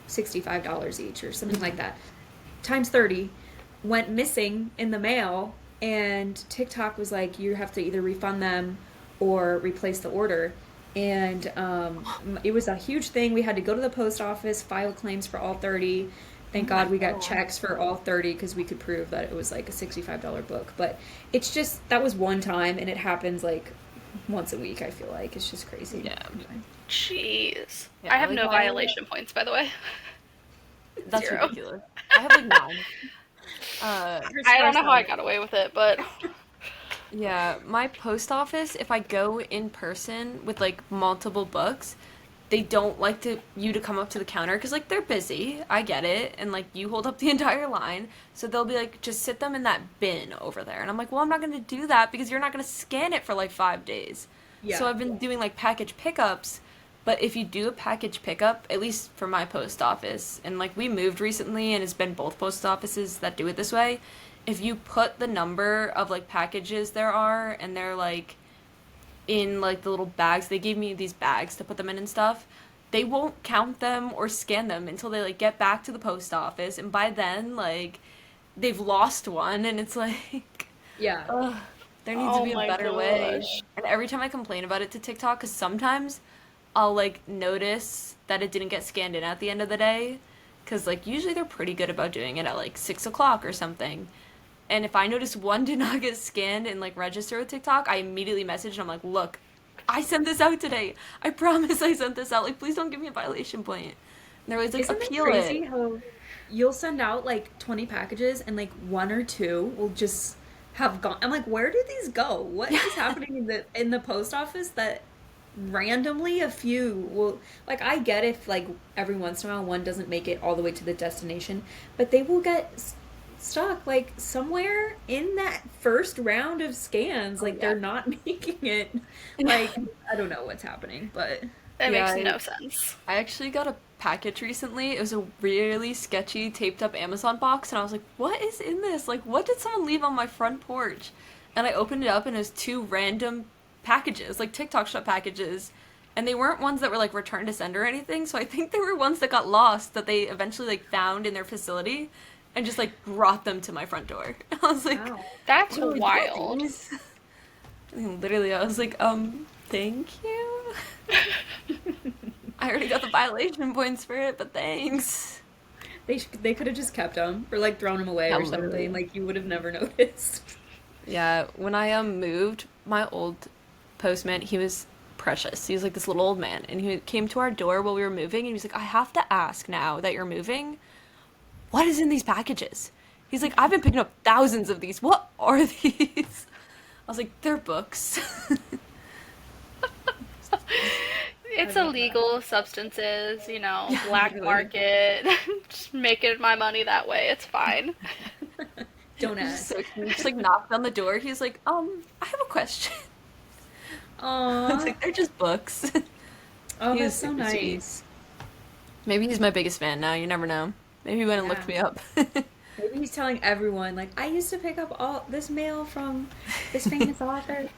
$65 each or something like Mhm. that, times 30, went missing in the mail, and TikTok was like, you have to either refund them or replace the order. And it was a huge thing. We had to go to the post office, file claims for all 30. Oh Thank my God we got God. checks for all 30 because we could prove that it was like a $65 book. But it's just, that was one time, and it happens like once a week, I feel like. It's just crazy. Yeah. Jeez. I Yeah, have like no my violation points, by the way. that's Zero. ridiculous. I have like none. Uh Yours I don't first know how I time. got away with it, but yeah, my post office, if I go in person with like multiple books, they don't like to come up to the counter because like they're busy. I get it, and like you hold up the entire line, so they'll be like, just sit them in that bin over there. And I'm like, well, I'm not gonna do that because you're not gonna scan it for like 5 days. So Yeah. I've been doing like package pickups. But if you do a package pickup, at least for my post office, and like we moved recently and it's been both post offices that do it this way, if you put the number of like packages there are and they're like in like the little bags, they gave me these bags to put them in and stuff. They won't count them or scan them until they like get back to the post office, and by then like they've lost one, and it's like, Yeah. ugh, there needs to Oh be a my better way. gosh. And every time I complain about it to TikTok, because sometimes I'll like notice that it didn't get scanned in at the end of the day, because like usually they're pretty good about doing it at like 6 o'clock or something. And if I notice one did not get scanned and like register with TikTok, I immediately message and I'm like, look, I sent this out today. I promise I sent this out. Like, please don't give me a violation point. And they're always like, Isn't it appeal crazy it. how you'll send out like 20 packages and like one or two will just have gone? I'm like, where do these go? What is happening in the post office that randomly a few will, like, I get if like every once in a while one doesn't make it all the way to the destination, but they will get stuck like somewhere in that first round of scans, Oh like yeah. they're not making it. Like, I don't know what's happening, but It Yeah, makes no sense. I actually got a package recently. It was a really sketchy taped up Amazon box, and I was like, what is in this? Like, what did someone leave on my front porch? And I opened it up, and it was two random packages, like TikTok shop packages. And they weren't ones that were like returned to sender or anything, so I think they were ones that got lost that they eventually like found in their facility and just like brought them to my front door. I was like, wow. That's oh, you got wild. these? And literally, I was like, thank you. I already got the violation points for it, but thanks. They could have just kept them or like thrown them away Yeah, or something. literally. Like you would have never noticed. Yeah, when I moved, my old postman, he was precious. He was like this little old man, and he came to our door while we were moving, and he was like, "I have to ask now that you're moving, what is in these packages?" He's like, "I've been picking up thousands of these. What are these?" I was like, "They're books." I It's love that. illegal substances, Yeah, black literally. market. Just making my money that way. It's fine. Don't He's just ask. so cute. Just like knocked on the door. He's like, I have a question." I was Aw. like, "They're just books." Oh, He was that's so super sweet. nice. Maybe he's my biggest fan now. You never know. Maybe he went and Yeah. looked me up. Maybe he's telling everyone, like, I used to pick up all this mail from this famous author.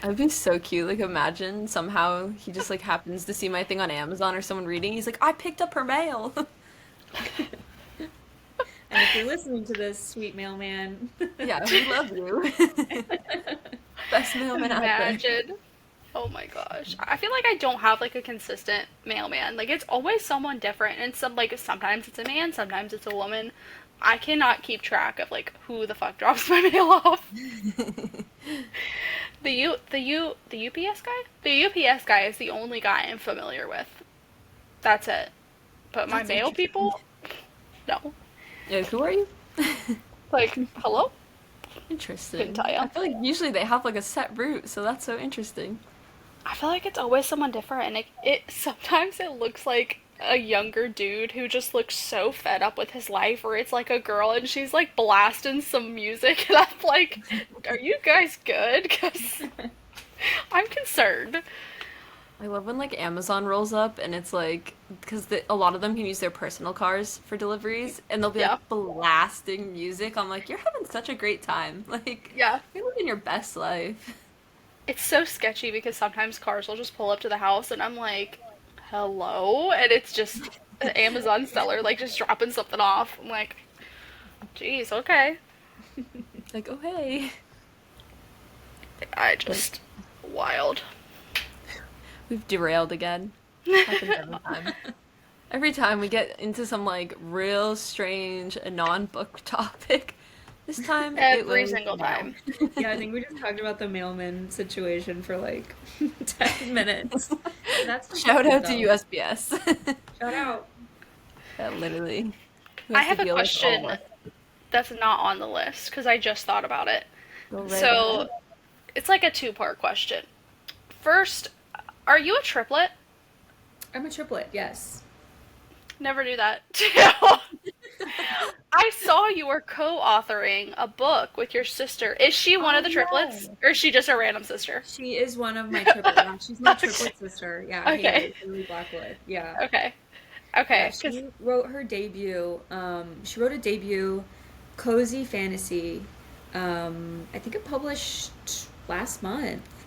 That'd be so cute. Like, imagine somehow he just like happens to see my thing on Amazon or someone reading. He's like, I picked up her mail. And if you're listening to this, sweet mailman, Yeah, we love you. Best mailman out there. Imagine. Oh my gosh. I feel like I don't have like a consistent mailman. Like it's always someone different and sometimes it's a man, sometimes it's a woman. I cannot keep track of like who the fuck drops my mail off. The UPS guy? The UPS guy is the only guy I'm familiar with. That's it. But my That's mail interesting. people? No. Yeah, who are you? Like, hello? Couldn't Interesting. tell I ya. feel like usually they have like a set route, so that's so interesting. I feel like it's always someone different, and it sometimes it looks like a younger dude who just looks so fed up with his life, or it's like a girl and she's like blasting some music, and I'm like, "Are you guys good?" Because I'm concerned. I love when like Amazon rolls up and it's like because a lot of them can use their personal cars for deliveries and they'll be Yeah, like blasting music. I'm like, you're having such a great time. Like, yeah. you're living your best life. It's so sketchy because sometimes cars will just pull up to the house, and I'm like, "Hello," and it's just an Amazon seller like just dropping something off. I'm like, "Geez, okay." Like, oh hey, I but just wild. we've derailed again. Happens every time. Every time we get into some like real strange non-book topic. This time it Every was single mail. time. Yeah, I think we just talked about the mailman situation for like 10 minutes. And that's just Shout fun out to though. USPS. Shout out. That literally, who I has to have a deal with all of question us. that's not on the list because I just thought about it. Go right So ahead. it's like a two-part question. First, are you a triplet? I'm a triplet, yes. Never knew that. I saw you were co-authoring a book with your sister. Is she one Oh of the triplets, no. or is she just a random sister? She is one of my triplet. Yeah, she's my Okay. triplet sister. Yeah, Okay. Haley Blackwood. Yeah. Okay. Yeah, Okay. Because she wrote her debut. She wrote a debut cozy fantasy. I think it published last month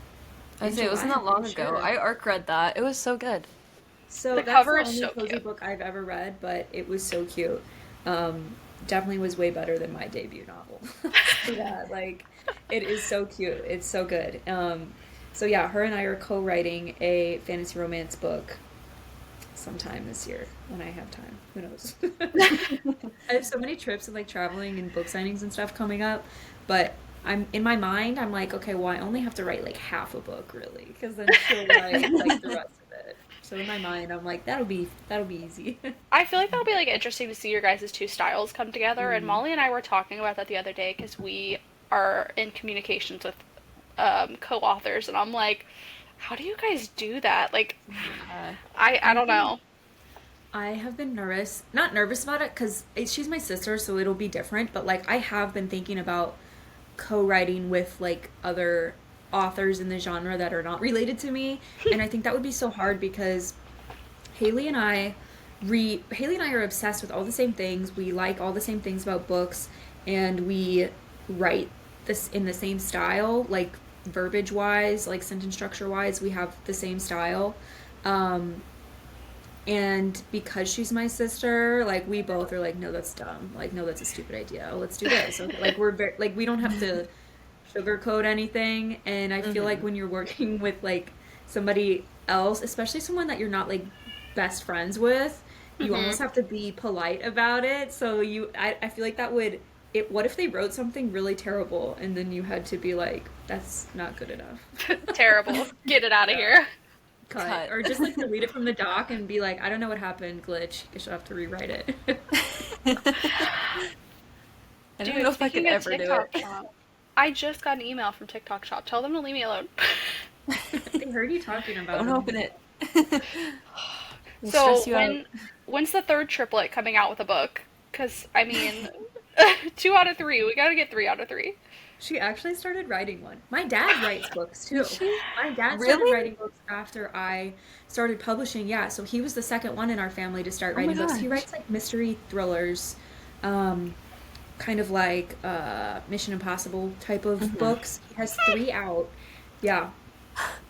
I'd in say it July, wasn't I'm that long pretty ago. sure. I arc read that. It was so good. So the that's cover the is only so cozy cute. book I've ever read, but it was so cute. Definitely was way better than my debut novel. So yeah, like it is so cute. It's so good. So yeah, her and I are co-writing a fantasy romance book sometime this year when I have time. Who knows? I have so many trips and like traveling and book signings and stuff coming up, but I'm in my mind, I'm like, okay, well, I only have to write like half a book really, because then she'll write like the rest of it. So in my mind, I'm like, that'll be easy. I feel like that'll be like interesting to see your guys' two styles come together. And Mm. Molly and I were talking about that the other day because we are in communications with co-authors, and I'm like, how do you guys do that? Like, Yeah. I I don't think know. I have been not nervous about it because she's my sister, so it'll be different. But like, I have been thinking about co-writing with like other authors in the genre that are not related to me, and I think that would be so hard because Haley and I Haley and I are obsessed with all the same things. We like all the same things about books, and we write this in the same style, like verbiage wise, like sentence structure wise, we have the same style. Um, and because she's my sister, like we both are like, no, that's dumb. Like, no, that's a stupid idea. Let's do this. Okay. Like we're very like we don't have to sugarcoat anything. And I feel like Mm-hmm. when you're working with like somebody else, especially someone that you're not like best friends with, you Hmm. almost have to be polite about it. So I feel like that would what if they wrote something really terrible and then you had to be like, that's not good enough. Terrible. Get it out of Yeah. here. Cut. Cut. Or just like delete it from the doc and be like, I don't know what happened, glitch. Guess you'll have to rewrite it. I don't Dude, know if I could speaking of ever do TikTok it. Shop, I just got an email from TikTok Shop. Tell them to leave me alone. They heard you talking about Don't them. open it. We'll So stress you out. when's the third triplet coming out with a book? Because I mean, 2 out of 3. We gotta get 3 out of 3. She actually started writing one. My dad writes books Did too. she? My dad started Really? writing books after I started publishing. Yeah, so he was the second one in our family to start Oh my writing books. He gosh. writes like mystery thrillers, um, kind of like Mission Impossible type of Hmm. books. He has 3 out. Yeah.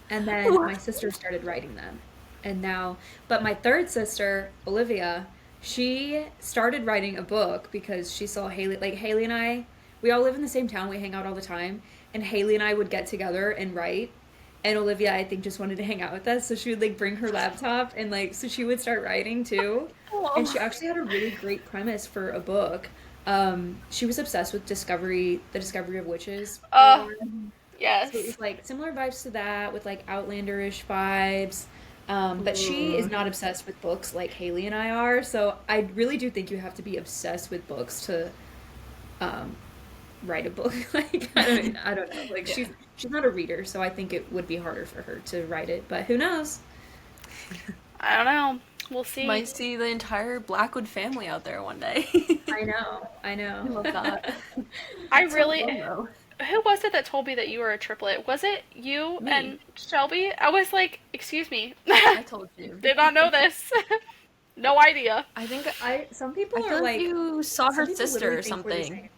And then What? my sister started writing them. And now, but my third sister, Olivia, she started writing a book because she saw Haley, like Haley and I, we all live in the same town, we hang out all the time, and Haley and I would get together and write. And Olivia, I think, just wanted to hang out with us, so she would like bring her laptop and like, so she would start writing too. And she Oh. actually had a really great premise for a book. She was obsessed with the discovery of witches Oh, lore. So it yes. was like similar vibes to that with like outlanderish vibes. But she is Mm. not obsessed with books like Haley and I are. So I really do think you have to be obsessed with books to um, write a book. Like I don't know. Like Yeah. she's not a reader, so I think it would be harder for her to write it. But who knows? I don't know. We'll see. Might see the entire Blackwood family out there one day. I know. I I know. love that. I That's so really. fun though. Who was it that told me that you were a triplet? Was it you Me. and Shelby? I was like, excuse me. I told you. Did not know this. No idea. I think Some I people feel are like like you saw her some people sister literally or think we're the something. same.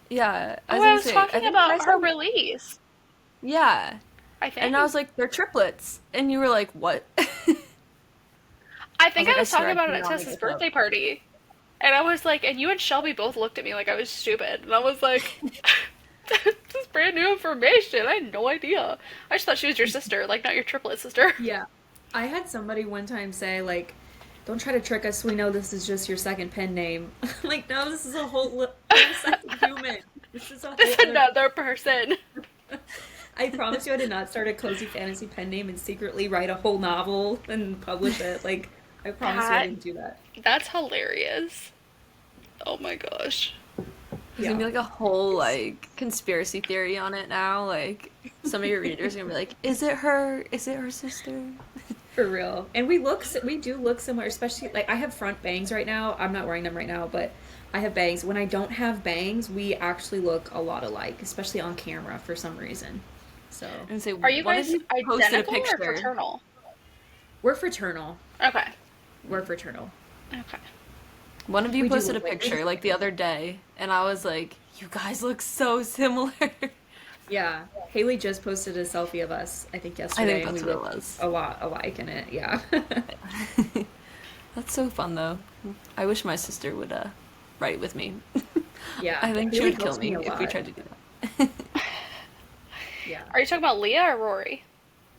Yeah, I Oh, was I gonna was say, I talking think I about saw her you. release, Yeah. I And I think. was like, they're triplets. And you were like, what? I I was think like, I I was swear talking I about it at cannot make Tessa's this up. birthday party. And I was like, and you and Shelby both looked at me like I was stupid. And I was like, this is brand new information. I had no idea. I just thought she was your sister, like not your triplet sister. Yeah. I had somebody one time say, like, don't try to trick us. We know this is just your second pen name. Like, no, this is a second human. This is a This whole other another person. person. I promise you I did not start a cozy fantasy pen name and secretly write a whole novel and publish it. Like, I promise you I That didn't do that. that's hilarious. Oh my gosh. There's gonna Yeah. be like a whole It's like conspiracy theory on it now. Like some of your readers are gonna be like, is it her? Is it her sister? For real. And we do look similar, especially like I have front bangs right now. I'm not wearing them right now, but I have bangs. When I don't have bangs, we actually look a lot alike, especially on camera for some reason. So, And say Are you one of guys you posted a identical or picture. fraternal? we're fraternal. Okay. We're fraternal. Okay. One of you We do posted a look like picture like the other day, and I was like, "You guys look so similar." Yeah. Haley just posted a selfie of us, I think I think yesterday, and we that's what it look was. a lot alike in it. Yeah. That's so fun though. I wish my sister would write with me. Yeah. I think she Haley would kill helps me me a if we lot. tried to do that. Yeah. Are you talking about Leah or Rory?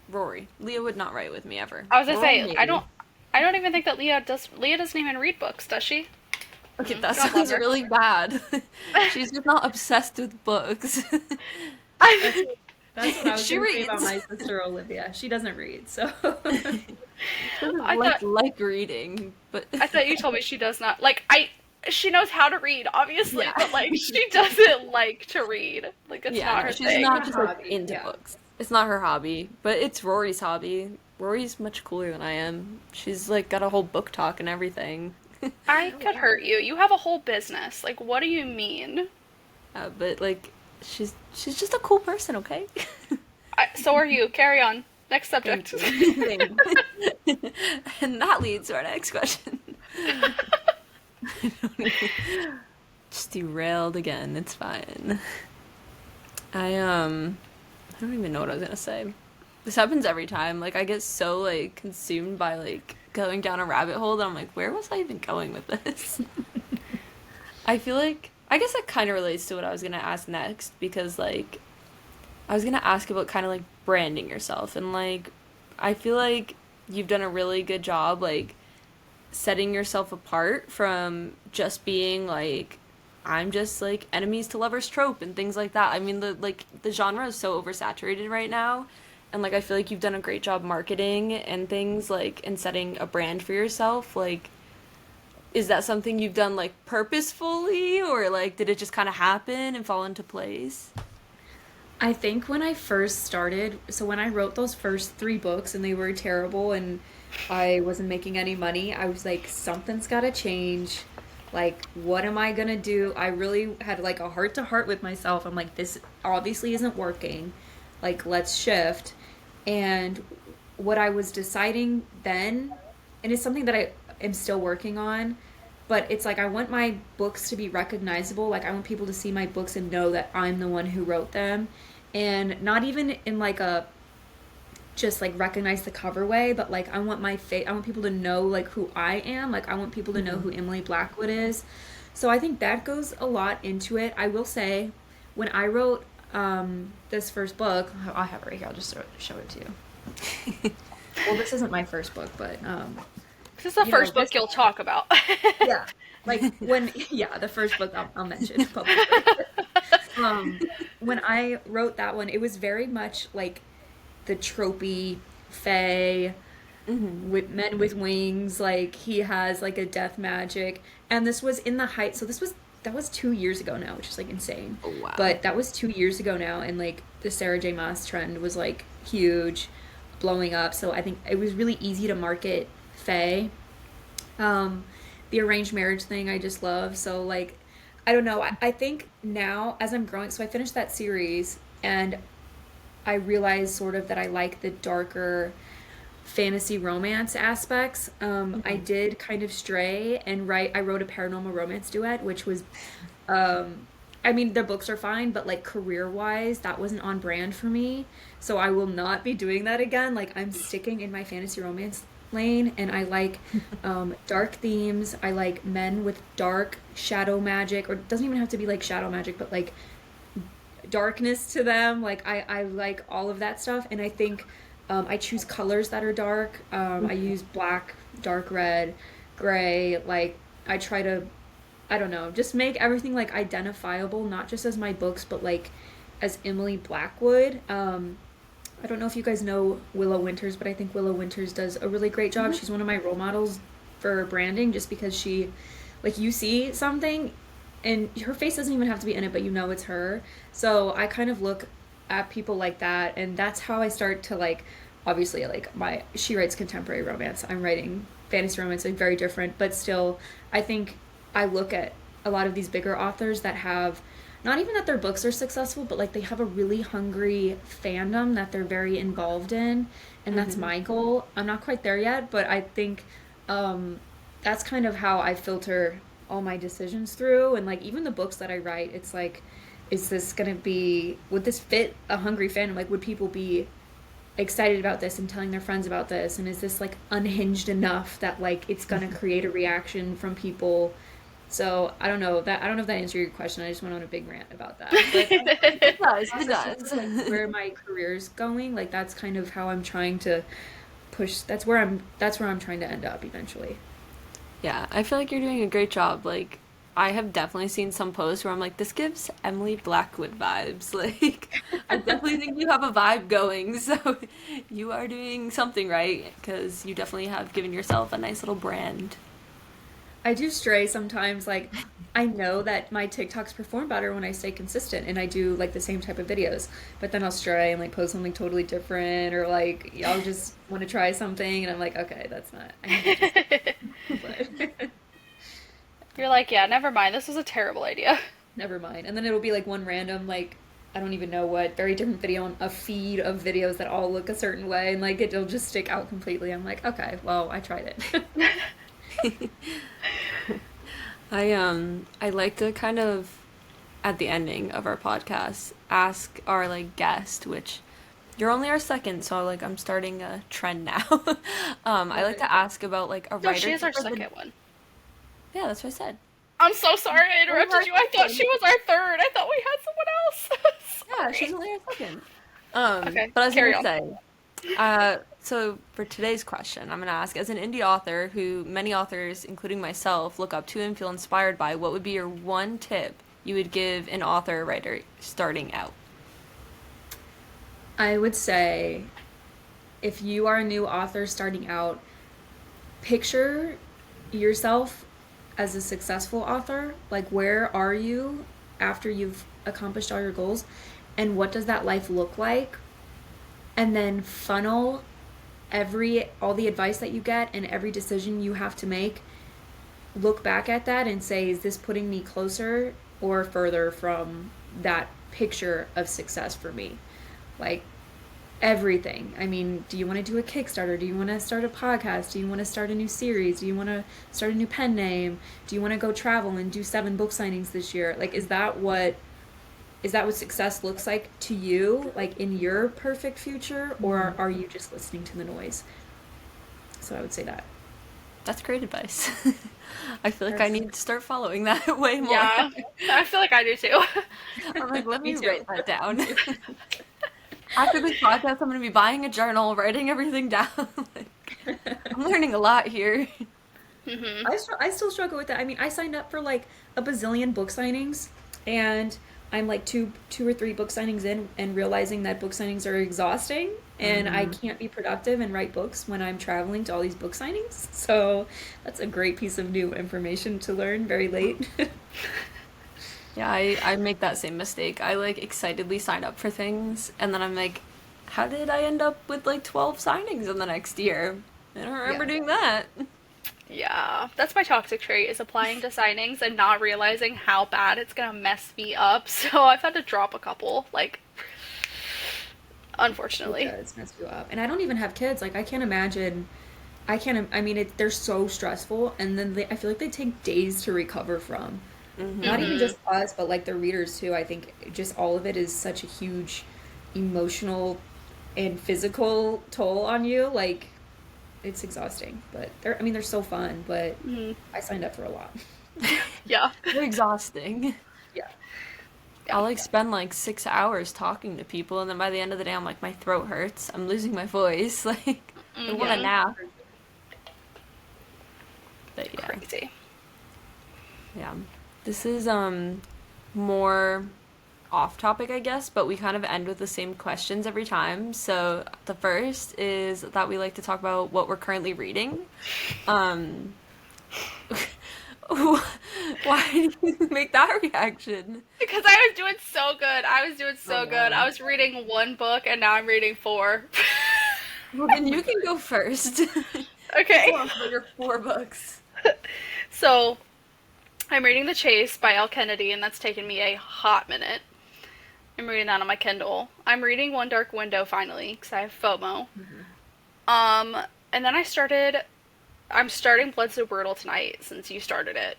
Rory. Leah would not write with me ever. I was gonna Rory say maybe. I don't even think that Leah does. Leah doesn't even read books, does she? Okay, that God love sounds her. really bad. She's just not obsessed with books. That's what, that's what I was She gonna say about reads. my sister Olivia. She doesn't read, so She doesn't I thought like reading, but I thought you told me she does not like I. She knows how to read, obviously, yeah. but like she doesn't like to read. Like it's Yeah, not no, her she's it's thing. not not a just like hobby. into Yeah. books. It's not her hobby, but it's Rory's hobby. Rory's much cooler than I am. She's like got a whole book talk and everything. I Oh could wow. hurt you. You have a whole business. Like, what do you mean? But like she's just a cool person, okay? So are you. Carry on. Next Thank subject. you. Thank you. And that leads to our next question. Just derailed again. It's fine. I don't even know what I was gonna say. This happens every time. Like I get so like consumed by like going down a rabbit hole that I'm like, where was I even going with this? I feel like I guess that kind of relates to what I was gonna ask next because like I was gonna ask about kind of like branding yourself and like I feel like you've done a really good job like setting yourself apart from just being like I'm just like enemies to lovers trope and things like that. I mean the genre is so oversaturated right now and like I feel like you've done a great job marketing and things like and setting a brand for yourself. Like is that something you've done like purposefully or like did it just kind of happen and fall into place? I think when I first started, so when I wrote those first three books and they were terrible and I wasn't making any money, I was like, something's gotta change. Like, what am I gonna do? I really had like a heart to heart with myself. I'm like, this obviously isn't working. Like, let's shift. And what I was deciding then, and it's something that I am still working on, but it's like I want my books to be recognizable. Like, I want people to see my books and know that I'm the one who wrote them. And not even in like a just like recognize the cover way, but like I want my face, I want people to know like who I am. Like I want people to know Mm-hmm. who Emily Blackwood is. So I think that goes a lot into it. I will say, when I wrote this first book, I have it right here. I'll just show it to you. Well, this isn't my first book, but This is the you know, first this book you'll talk about. yeah, like when yeah, the first book I'll mention publicly. Um, when I wrote that one, it was very much like the tropey fae Mm-hmm. with men with wings. Like he has like a death magic, and this was in the height. So this was that was 2 years ago now, which is like insane. Oh wow. But that was 2 years ago now, and like the Sarah J. Maas trend was like huge, blowing up. So I think it was really easy to market fae. Um, the arranged marriage thing I just love. So like I don't know. I think now as I'm growing, so I finished that series and I realized sort of that I like the darker fantasy romance aspects. I Mm-hmm. did kind of stray and write. I wrote a paranormal romance duet, which was, um, I mean, the books are fine, but like career wise, that wasn't on brand for me. So I will not be doing that again. Like I'm sticking in my fantasy romance lane, and I like dark themes. I like men with dark shadow magic, or it doesn't even have to be like shadow magic, but like darkness to them. Like I like all of that stuff, and I think I choose colors that are dark. I use black, dark red, gray. Like I try to, I don't know, just make everything like identifiable, not just as my books, but like as Emily Blackwood. I don't know if you guys know Willow Winters, but I think Willow Winters does a really great job. Mm-hmm. She's one of my role models for branding just because she, like, you see something and her face doesn't even have to be in it, but you know it's her. So I kind of look at people like that, and that's how I start to like obviously like my she writes contemporary romance. I'm writing fantasy romance, like very different, but still I think I look at a lot of these bigger authors that have not even that their books are successful, but like they have a really hungry fandom that they're very involved in, and that's Mm-hmm. my goal. I'm not quite there yet, but I think um that's kind of how I filter all my decisions through, and like even the books that I write, it's like is this gonna be would this fit a hungry fandom? Like would people be excited about this and telling their friends about this, and is this like unhinged enough that like it's going to create a reaction from people? So I don't know if that answered your question. I just went on a big rant about that, but It does. It process of like does. where my career's going, like that's kind of how I'm trying to push. That's where I'm trying to end up eventually. Yeah, I feel like you're doing a great job. Like, I have definitely seen some posts where I'm like, this gives Emily Blackwood vibes. Like, I definitely think you have a vibe going. So, you are doing something right because you definitely have given yourself a nice little brand. I do stray sometimes. Like, I know that my TikToks perform better when I stay consistent and I do like the same type of videos. But then I'll stray and like post something totally different, or like I'll just want to try something and I'm like, okay, that's not. I need to just. But You're like, yeah, never mind. This was a terrible idea. never mind. And then it'll be like one random like I don't even know what very different video on a feed of videos that all look a certain way, and like it'll just stick out completely. I'm like, okay, well, I tried it. I like to kind of at the ending of our podcast ask our like guest, which you're only our second, so like I'm starting a trend now. I like Okay. to ask about like a No, writer she is our tip of the. second one. Yeah, that's what I said. I'm so sorry I Only our interrupted you. I thought second. she was our third. I thought we had someone else. Yeah, she's Sorry. only our second. Okay, But I was carry gonna on. say, so for today's question, I'm gonna ask, as an indie author who many authors, including myself, look up to and feel inspired by, what would be your one tip you would give an author or writer starting out? I would say if you are a new author starting out, picture yourself as a successful author. Like, where are you after you've accomplished all your goals? And what does that life look like? And then funnel all the advice that you get and every decision you have to make. Look back at that and say, is this putting me closer or further from that picture of success for me? Like, everything. I mean, do you want to do a Kickstarter? Do you want to start a podcast? Do you want to start a new series? Do you want to start a new pen name? Do you want to go travel and do 7 book signings this year? Like, is that what success looks like to you, like in your perfect future, or are you just listening to the noise? So I would say that. That's great advice. I feel like I Perfect. need to start following that way more. Yeah, I feel like I do too. I'm like, let Me me too. write that down. After this podcast, I'm gonna be buying a journal, writing everything down. Like, I'm learning a lot here. Hmm. I still struggle with that. I mean, I signed up for like a bazillion book signings, and I'm like two or three book signings in, and realizing that book signings are exhausting, and I Hmm. can't be productive and write books when I'm traveling to all these book signings. So that's a great piece of new information to learn very late. Yeah, I make that same mistake. I like excitedly sign up for things, and then I'm like, how did I end up with like 12 signings in the next year? I don't remember Yeah. doing that. Yeah, that's my toxic trait is applying to signings and not realizing how bad it's gonna mess me up. So I've had to drop a couple, like, It unfortunately. does mess you up. And I don't even have kids. Like I can't imagine. I mean, they're so stressful, and then I feel like they take days to recover from. Not Hmm. even Hmm. just us, but like the readers too. I think just all of it is such a huge emotional and physical toll on you. Like it's exhausting. But I mean, they're so fun. But Hmm. I signed up for a lot. Yeah. They're exhausting. Yeah. Yeah. I'll like spend like 6 hours talking to people, and then by the end of the day, I'm like, my throat hurts. I'm losing my voice. Like, I want a Yeah. Hmm. nap. But yeah, Crazy. yeah. This is more off topic, I guess, but we kind of end with the same questions every time. So the first is that we like to talk about what we're currently reading. Um, why did you make that reaction? Because I was doing so good. I was doing Oh so good. yeah. I was reading one book and now I'm reading four. Well, then you can go first. You Okay. tell us about your 4 books. So, I'm reading The Chase by L. Kennedy, and that's taken me a hot minute. I'm reading that on my Kindle. I'm reading One Dark Window finally, because I have FOMO. Mhm. Um, and then I'm starting Blood So Brutal tonight, since you started it.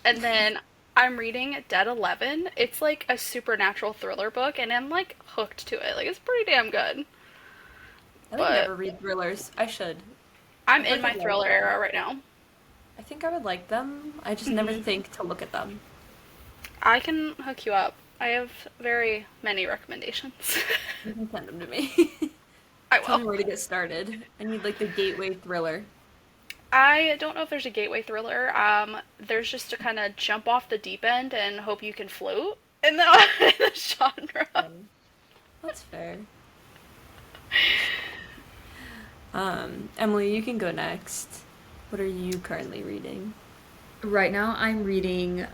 And then I'm reading Dead 11. It's like a supernatural thriller book, and I'm like hooked to it. Like, it's pretty damn good. I like But never read thrillers. I should. I I'm feel in like my I'd like thriller them. era right now. I think I would like them. I just never think to look at them. I can hook you up. I have very many recommendations. You can send them to me. I Tell will. me where to get started. I need like the gateway thriller. I don't know if there's a gateway thriller. There's just to kind of jump off the deep end and hope you can float in the, in the genre. Okay. That's fair. Emily, you can go next. What are you currently reading? Right now, I'm reading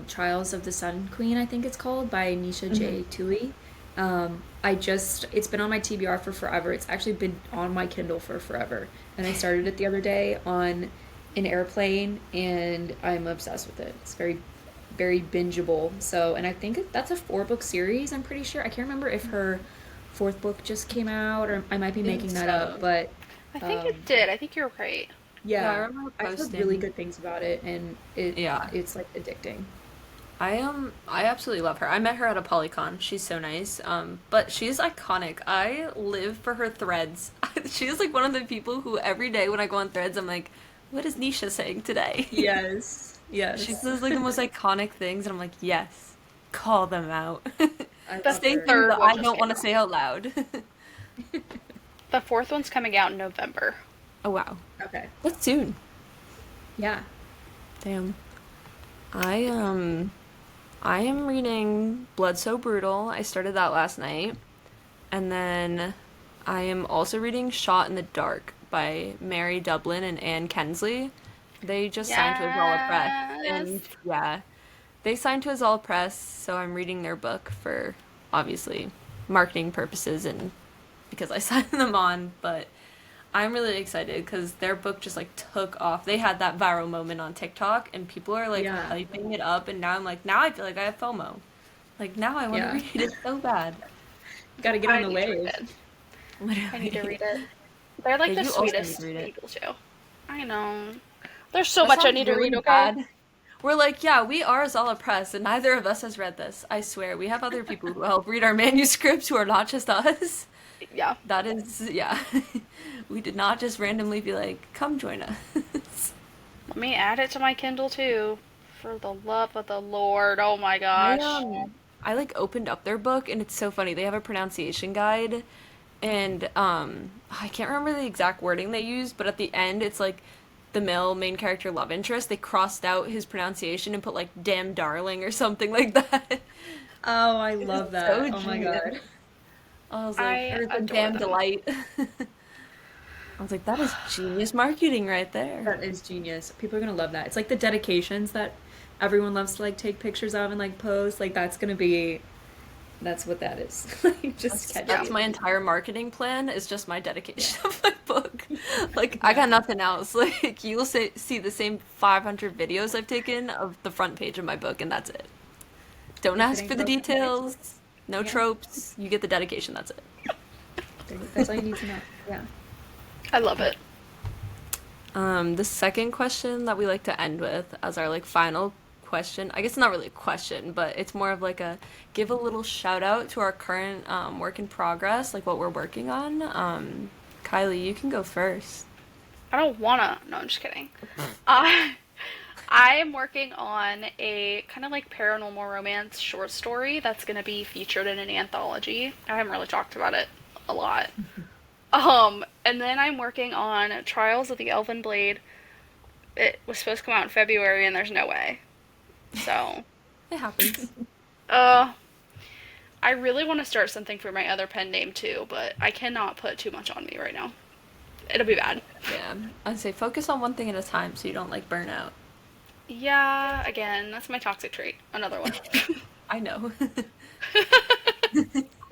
Trials of the Sun Queen, I think it's called, by Nisha Mhm. J. Tui. It's been on my TBR for forever. It's actually been on my Kindle for forever. And I started it the other day on an airplane, and I'm obsessed with it. It's very, very bingeable. So, and I think that's a 4 book series, I'm pretty sure. I can't remember if her fourth book just came out, or I might be I think making that up, so. but I think it um, did. I think you're right. Yeah, I yeah, remember I've heard really posting. good things about it, and Yeah. it's like addicting. I absolutely love her. I met her at a Polycon. She's so nice. But she's iconic. I live for her threads. She's like one of the people who every day when I go on threads, I'm like, what is Nisha saying today? Yes, She yes. says like the most iconic things, and I'm like, yes, call them out. I The love Saying her. things third that one I just don't came want to out. say out loud. The fourth one's coming out in November. Oh wow, Okay. that's soon. Yeah. Damn. I um I am reading Blood So Brutal. I started that last night. And then I am also reading Shot in the Dark by Mary Dublin and Anne Kensley. They just signed to Azala Press. Yes. And yeah, they signed to Azala Press, so I'm reading their book for obviously marketing purposes and because I signed them on, but I'm really excited because their book just like took off. They had that viral moment on TikTok and people are like Yeah. hyping it up and now I'm like now I feel like I have FOMO. Like now I want to Yeah. read it so bad. Got to get on I the need to read wave. it. I need to Literally. read it. They're Yeah, like the you also need to sweetest read it. people too. I know. There's so That much I sounds need to read, really okay? bad. We're like, yeah, we are Zala Press, and neither of us has read this. I swear. We have other people who help read our manuscripts who are not just us. Yeah. That is, yeah. We did not just randomly be like, come join us. Let me add it to my Kindle too. For the love of the Lord. Oh my I gosh. I like opened up their book and it's so funny. They have a pronunciation guide and I can't remember the exact wording they used, but at the end it's like the male main character love interest. They crossed out his pronunciation and put like damn darling or something like that. Oh, I It was love that. so Oh my genius. God. I was like, I or the adore damn them. delight. I was like, that is genius marketing right there. That is genius. People are gonna love that. It's like the dedications that everyone loves to like take pictures of and like post. Like that's what that is. Like just Yeah. That's catchy. my entire marketing plan is just my Yeah. dedication of my book. Like I Yeah. got nothing else. Like you'll see the same 500 videos I've taken of the front page of my book and that's it. Don't If it ask ain't for the broke, don't fix it. details. No Yeah. tropes. You get the dedication, that's it. That's all you need to know. Yeah. I love it. The second question that we like to end with as our like final question, I guess it's not really a question, but it's more of like a give a little shout out to our current work in progress, like what we're working on. Kylie, you can go first. I don't wanna. No, I'm just kidding. I I am working on a kind of like paranormal romance short story that's gonna be featured in an anthology. I haven't really talked about it a lot. And then I'm working on Trials of the Elven Blade. It was supposed to come out in February, and there's no way. So, It happens. uh, I really want to start something for my other pen name too, but I cannot put too much on me right now. It'll be bad. Yeah, I'd say focus on one thing at a time so you don't like burn out. Yeah, again, that's my toxic trait. Another one. I know.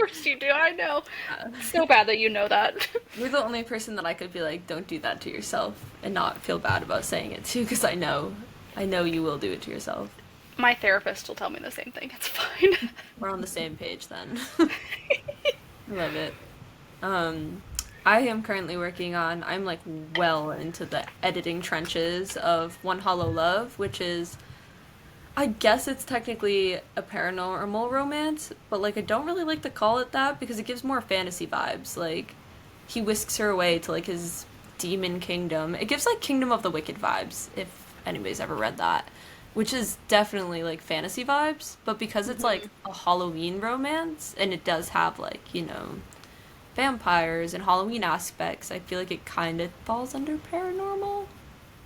course you do. I know. Uh, So bad that you know that. You're the only person that I could be like, don't do that to yourself and not feel bad about saying it to, because I know you will do it to yourself. My therapist will tell me the same thing. It's fine. We're on the same page then. I love it. Um, I am currently working on, I'm like well into the editing trenches of One Hollow Love, which is, I guess it's technically a paranormal romance, but like I don't really like to call it that because it gives more fantasy vibes. Like he whisks her away to like his demon kingdom. It gives like Kingdom of the Wicked vibes, if anybody's ever read that, which is definitely like fantasy vibes, but because it's like a Halloween romance and it does have like, vampires and Halloween aspects, I feel like it kind of falls under paranormal.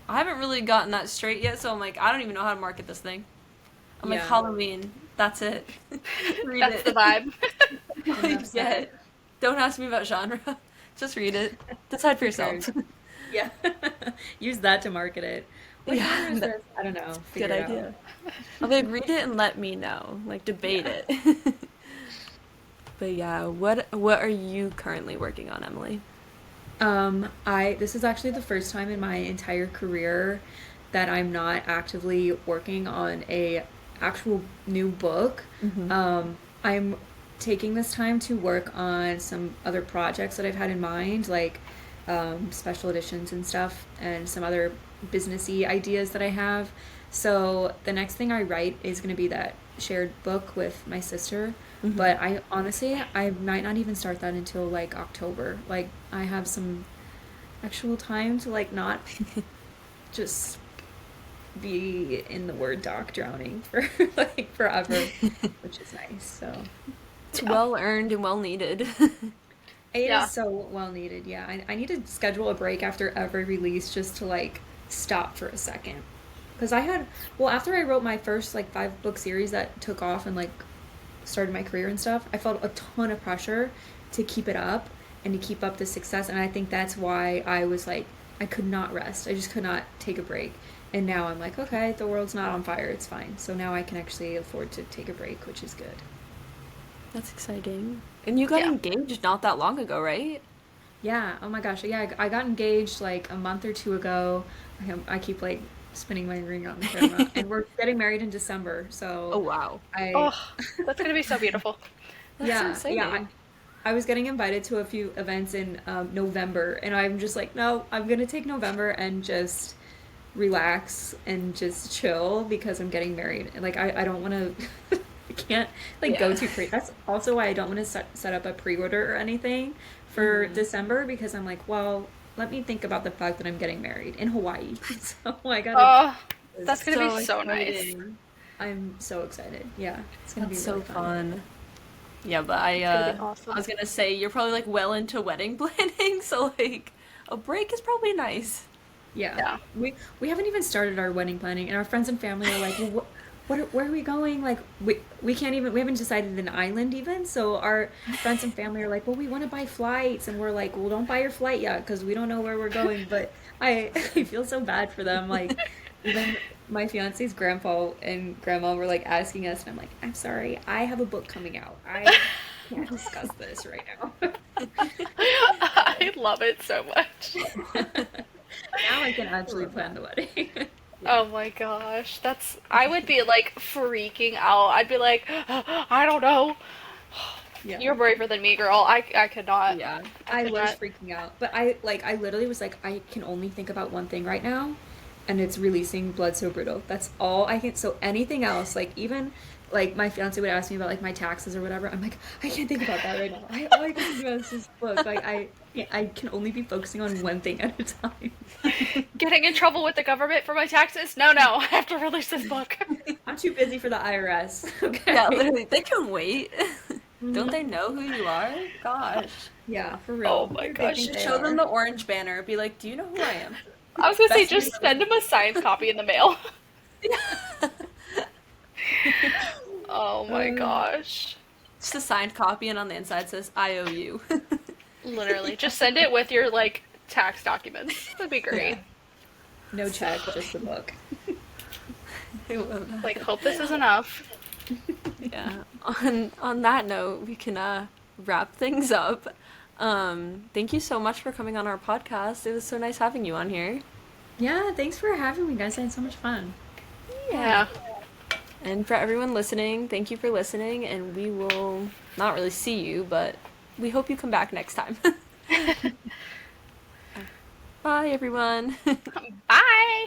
I haven't really gotten that straight yet, so I'm like, I don't even know how to market this thing. I'm like, Yeah. Halloween, that's it. Read That's the it. vibe. Like, yeah. Don't ask me about genre. Just read it. Decide for yourself. Cares? Yeah. Use that to market it. What Yeah, genre is this? I don't know. good Figure it out. idea. I'll be like, read it and let me know. Like, debate Yeah. it. But yeah, what are you currently working on, Emily? I this is actually the first time in my entire career that I'm not actively working on a actual new book. Mm-hmm. I'm taking this time to work on some other projects that I've had in mind, like special editions and stuff, and some other businessy ideas that I have. So the next thing I write is going to be that shared book with my sister. Mm-hmm. But I honestly, I might not even start that until like October. Like I have some actual time to like not just be in the Word doc drowning for like forever, which is nice. So It's Yeah. well earned and well needed. it Yeah. is so well needed. Yeah, I need to schedule a break after every release just to like stop for a second. Because I had, well, after I wrote my first like 5 book series that took off and like started my career and stuff, I felt a ton of pressure to keep it up and to keep up the success. And I think that's why I was like, I could not rest. I just could not take a break. And now I'm like, okay, the world's not on fire. It's fine. So now I can actually afford to take a break, which is good. That's exciting. And you got Yeah. engaged not that long ago, right? Yeah. Oh my gosh. Yeah. I got engaged like a month or two ago. I keep like spinning my ring on the camera. And we're getting married in December. Oh So wow. I, Oh, that's gonna be so beautiful. That's so yeah. exciting. I was getting invited to a few events in November, and I'm just like, no, I'm gonna take November and just relax and just chill because I'm getting married. And, like, I don't want to, I can't like go Yeah. too crazy. That's also why I don't want to set up a pre-order or anything for Mm-hmm. December because I'm like, well, let me think about the fact that I'm getting married in Hawaii. So I gotta. Oh, that's gonna be So so nice. exciting. I'm so excited. Yeah, it's gonna be That's really so fun. fun. Yeah, but I It's gonna be I awesome. was gonna say you're probably like well into wedding planning, so like a break is probably nice. Yeah. Yeah. We haven't even started our wedding planning, and our friends and family are like, well, where are we going? Like we can't even we haven't decided an island even. So our friends and family are like, well, we want to buy flights, and we're like, well, don't buy your flight yet because we don't know where we're going. But I feel so bad for them. Like even my fiance's grandpa and grandma were like asking us, and I'm like, I'm sorry, I have a book coming out. I can't discuss this right now. I love it so much. Now I can actually plan the wedding. Yeah. Oh my gosh, I would be like freaking out. I'd be like, I don't know. Yeah. You're braver than me, girl. I could not. Yeah. I I could was not. freaking out. But I literally was like, I can only think about one thing right now, and it's releasing Blood So Brutal. That's all I can. So anything else, like even like my fiance would ask me about like my taxes or whatever. I'm like, I can't think about that right now. All I can think about is this book. Like I can only be focusing on one thing at a time. Getting in trouble with the government for my taxes? No, no. I have to release this book. I'm too busy for the IRS. Yeah, Okay. literally, they can wait. Don't Mhm. they know who you are? Gosh. Yeah, for Oh real. my They gosh. think Just they show them are. the orange banner. Be like, do you know who I am? I was gonna say, Best just reason. send him a signed copy in the mail. Oh my Uh, gosh. Just a signed copy, and on the inside says, I owe you. Literally, just send it with your like tax documents. That'd be yeah. great. No So check, just the funny. book. I love that. Like, hope this is enough. Yeah. On that note, we can wrap things up. Thank you so much for coming on our podcast. It was so nice having you on here. Yeah, thanks for having me, guys. I had so much fun. Yeah. And for everyone listening, thank you for listening, and we will not really see you, but we hope you come back next time. Bye, everyone. Bye.